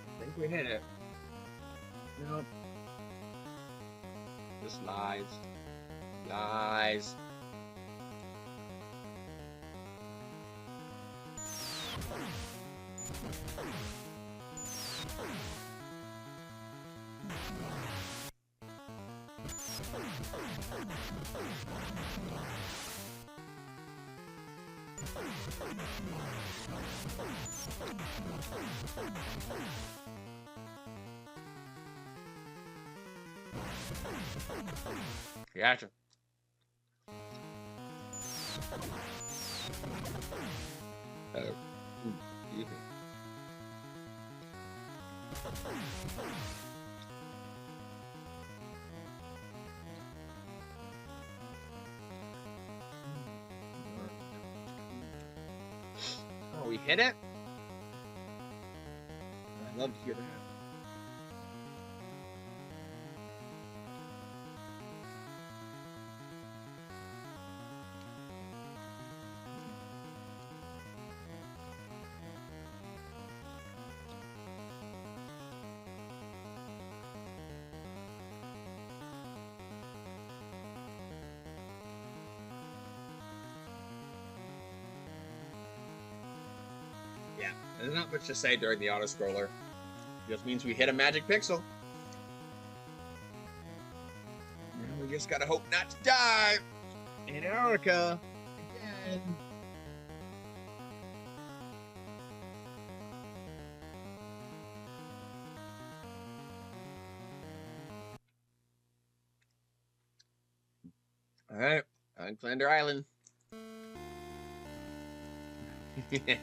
I think we hit it. Nope. Just lies. Lies. Gotcha. Excuse me. Oh, we hit it? Love to hear that. Yeah, there's not much to say during the auto-scroller. Just means we hit a magic pixel. And we just gotta hope not to die. Antarctica. Again. Alright, on Clander Island. Yeah.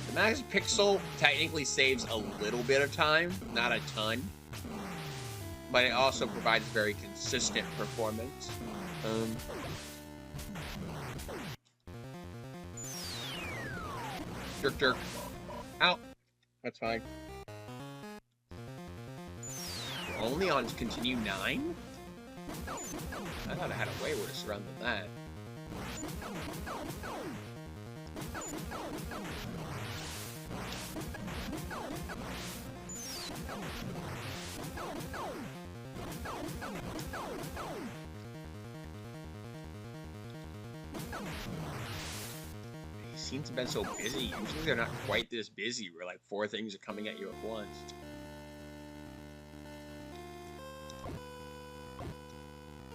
The max pixel technically saves a little bit of time, not a ton, but it also provides very consistent performance. Jerk, jerk. Ow. That's fine. We're only on continue 9? I thought I had a way worse run than that. He seems to have been so busy. Usually they're not quite this busy where like 4 things are coming at you at once.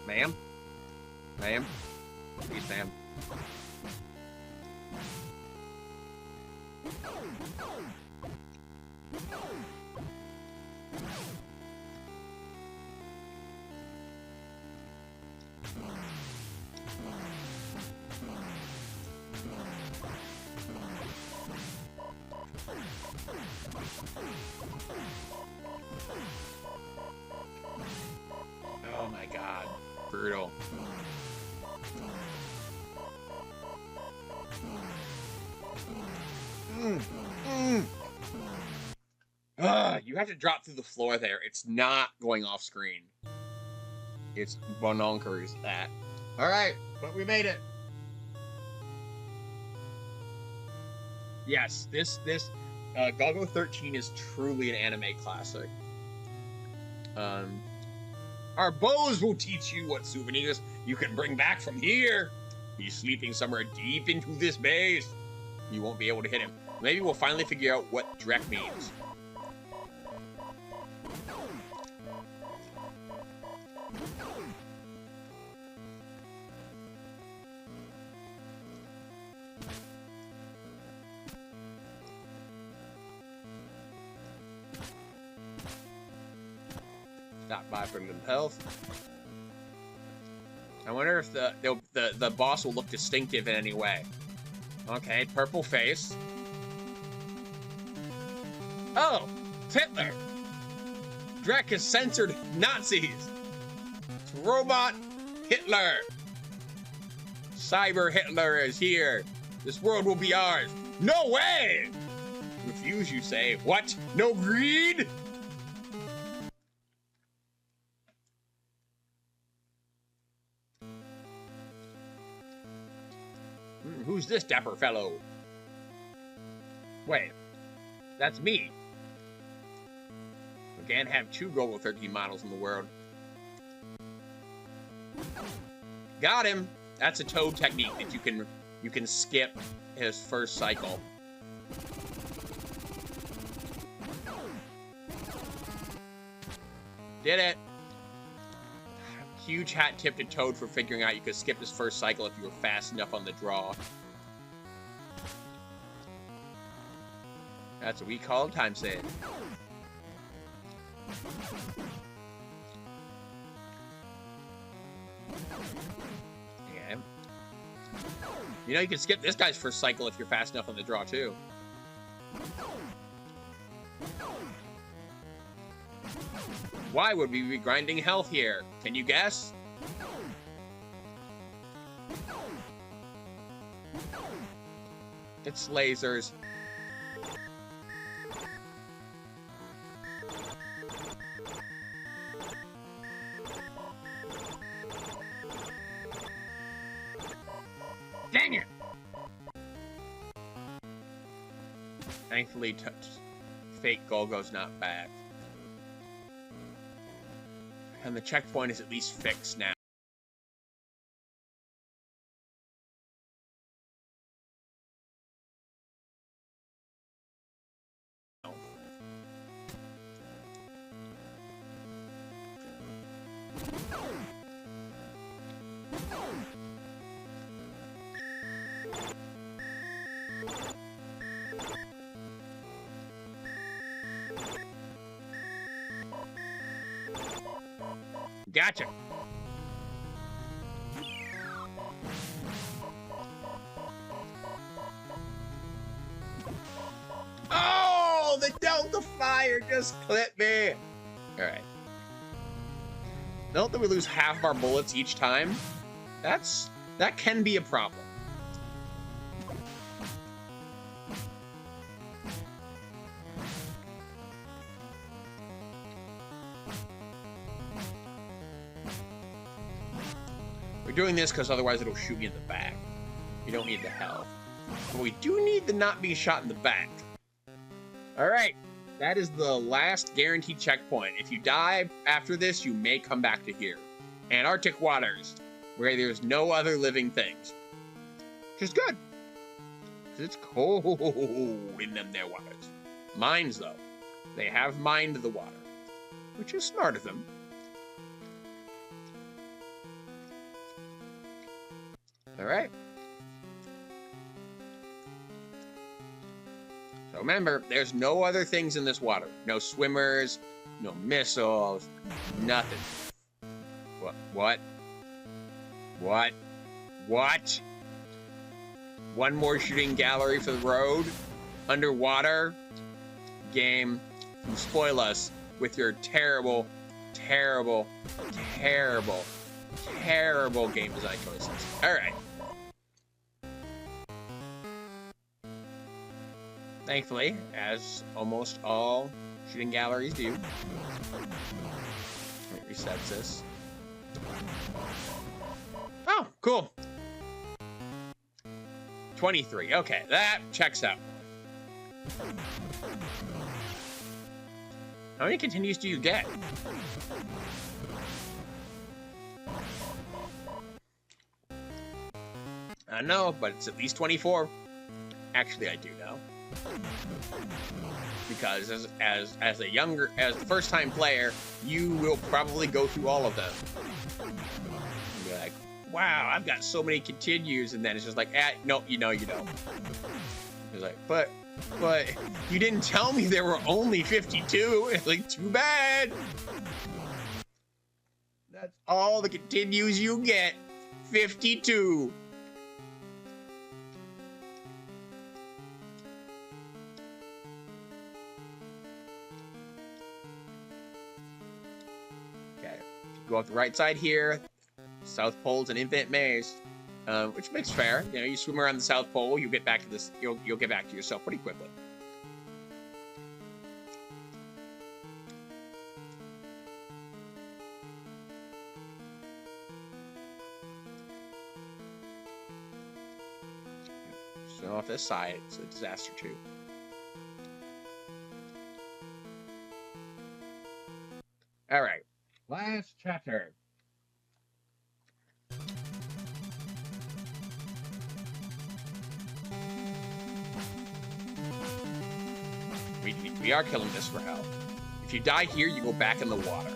Ma'am? Ma'am? Please, ma'am. Oh my god. Brutal. You have to drop through the floor there. It's not going off screen. It's bononkers that. Alright, but we made it. Yes, this Golgo-13 is truly an anime classic. Our bows will teach you what souvenirs you can bring back from here. He's sleeping somewhere deep into this base. You won't be able to hit him. Maybe we'll finally figure out what Drek means. Stop by for some health. I wonder if the boss will look distinctive in any way. Okay, purple face. Oh, it's Hitler. Drek has censored Nazis. It's robot Hitler. Cyber Hitler is here. This world will be ours. No way! Refuse, you say. What? No greed? Who's this dapper fellow? Wait, that's me. We can't have 2 Golgo-13 models in the world. Got him. That's a Toad technique that you can skip his first cycle. Did it. Huge hat tip to Toad for figuring out you could skip his first cycle if you were fast enough on the draw. That's what we call time save. Yeah. You know, you can skip this guy's first cycle if you're fast enough on the draw, too. Why would we be grinding health here? Can you guess? It's lasers. Dang it! Thankfully, fake Golgo's not back. And the checkpoint is at least fixed now. Gotcha. Oh, the Delta Fire just clipped me. All right. Note that we lose half of our bullets each time. That can be a problem. We're doing this because otherwise it'll shoot me in the back. You don't need the health. But we do need the not being shot in the back. Alright, that is the last guaranteed checkpoint. If you die after this, you may come back to here. Antarctic waters, where there's no other living things. Which is good. Because it's cold in them there waters. Mines, though. They have mined the water. Which is smart of them. Alright. So remember, there's no other things in this water. No swimmers, no missiles, nothing. What? One more shooting gallery for the road? Underwater? Game, you spoil us with your terrible, terrible, terrible, terrible game design choices. Alright. Thankfully, as almost all shooting galleries do. It resets this. Oh, cool. 23. Okay, that checks out. How many continues do you get? I don't know, but it's at least 24. Actually, I do know. Because as the first time player, you will probably go through all of them. And be like, wow, I've got so many continues, and then it's just like, no, you don't. It's like, but you didn't tell me there were only 52. It's like, too bad. That's all the continues you get. 52. Go up the right side here. South Pole's an infinite maze, which makes fair. You know, you swim around the South Pole, you get back to this. You'll get back to yourself pretty quickly. So off this side, it's a disaster too. All right. Last chapter. We are killing this for health. If you die here, you go back in the water.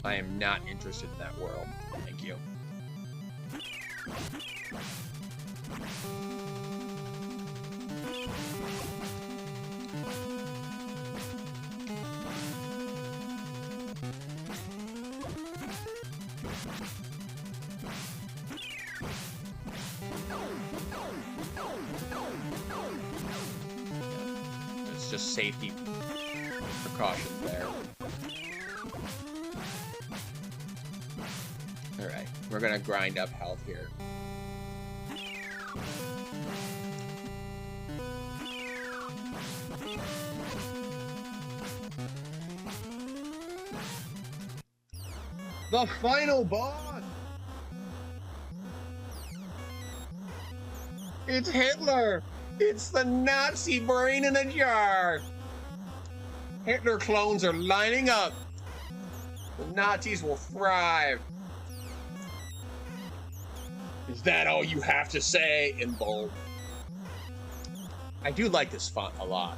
I am not interested in that world. Thank you. It's just safety precautions there. Alright, we're gonna grind up health here. The final boss! It's Hitler! It's the Nazi brain in a jar! Hitler clones are lining up! The Nazis will thrive! Is that all you have to say? In bold. I do like this font a lot.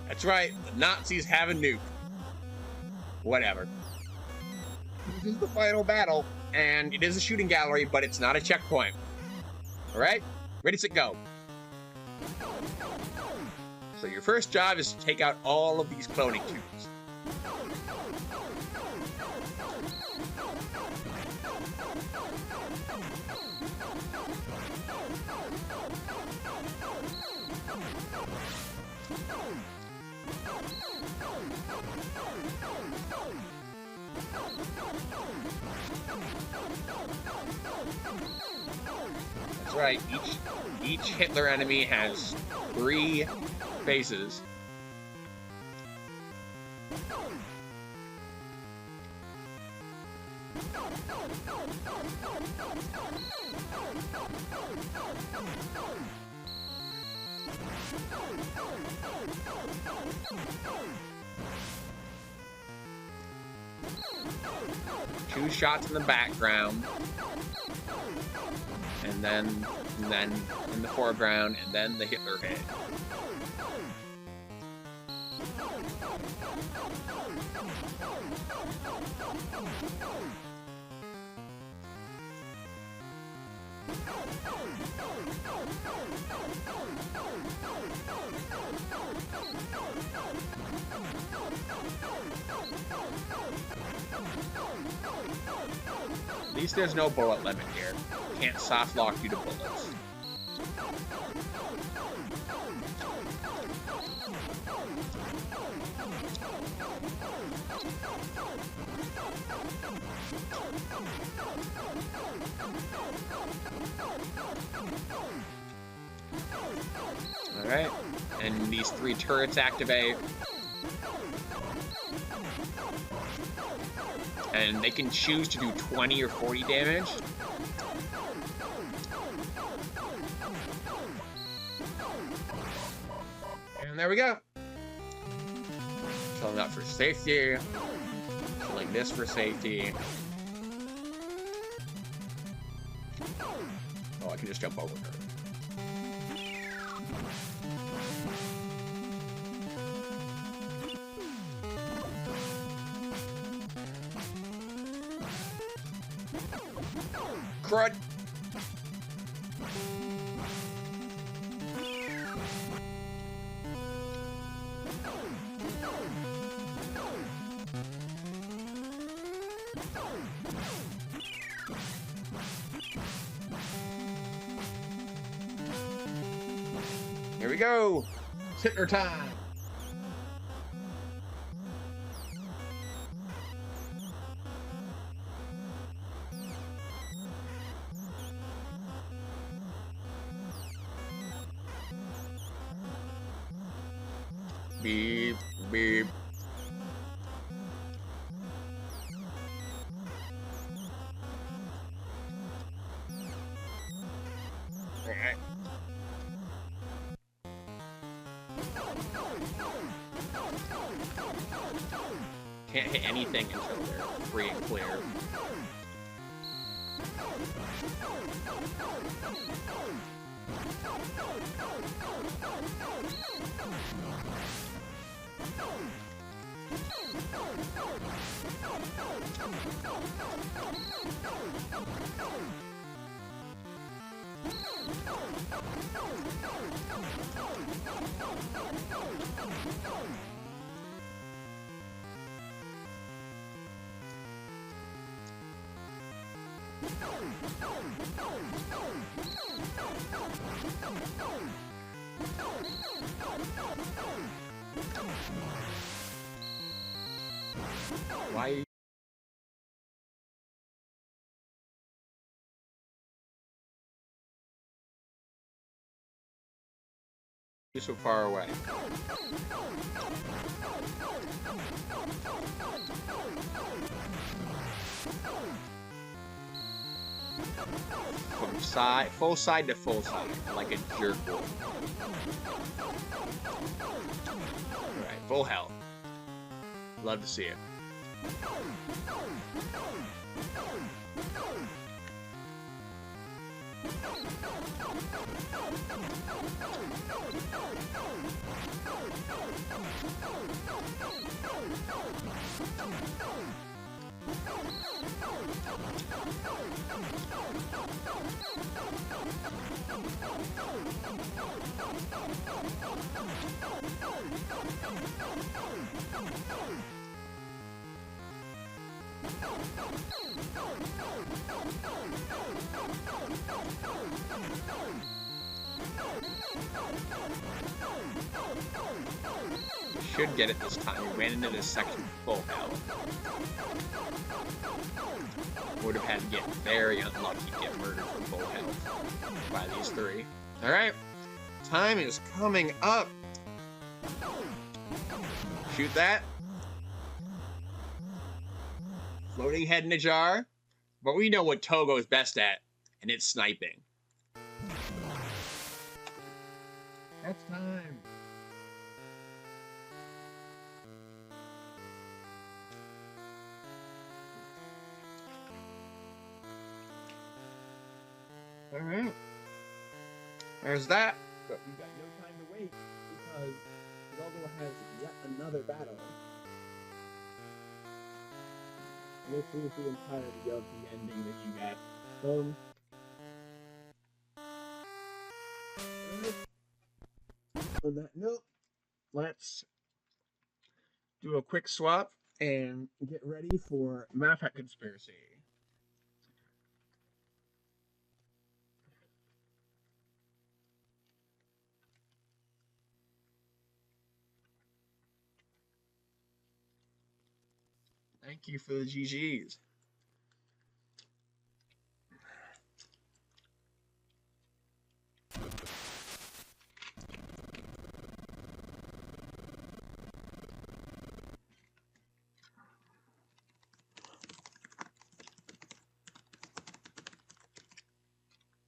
That's right, the Nazis have a nuke. Whatever. This is the final battle, and it is a shooting gallery, but it's not a checkpoint. Alright? Ready, set, go. So your first job is to take out all of these cloning tubes. That's right, each Hitler enemy has 3 faces. Two shots in the background, and then in the foreground, and then the Hitler hit. At least there's no bullet limit here. Can't soft lock you to bullets. Alright, and these 3 turrets activate. And they can choose to do 20 or 40 damage. And there we go. Filling that for safety. Filling this for safety. Oh, I can just jump over her. Crud. Here we go. It's Hitler time. Beep, beep. Alright. Can't hit anything until they're free and clear. Why? You're so far away. From side, full side to full side, like a jerk wolf. Alright, full health. Love to see it. Should get it this time. We ran into this section full health. Would have had to get very unlucky to get murdered from full health by these three. Alright. Time is coming up. Shoot that. Floating head in a jar. But we know what Togo is best at, and it's sniping. That's time. Alright. There's that. But we've got no time to wait because Golgo has yet another battle. And this is the entirety of the ending that you get. On that note, let's do a quick swap and get ready for Math Hack Conspiracy. Thank you for the GGs.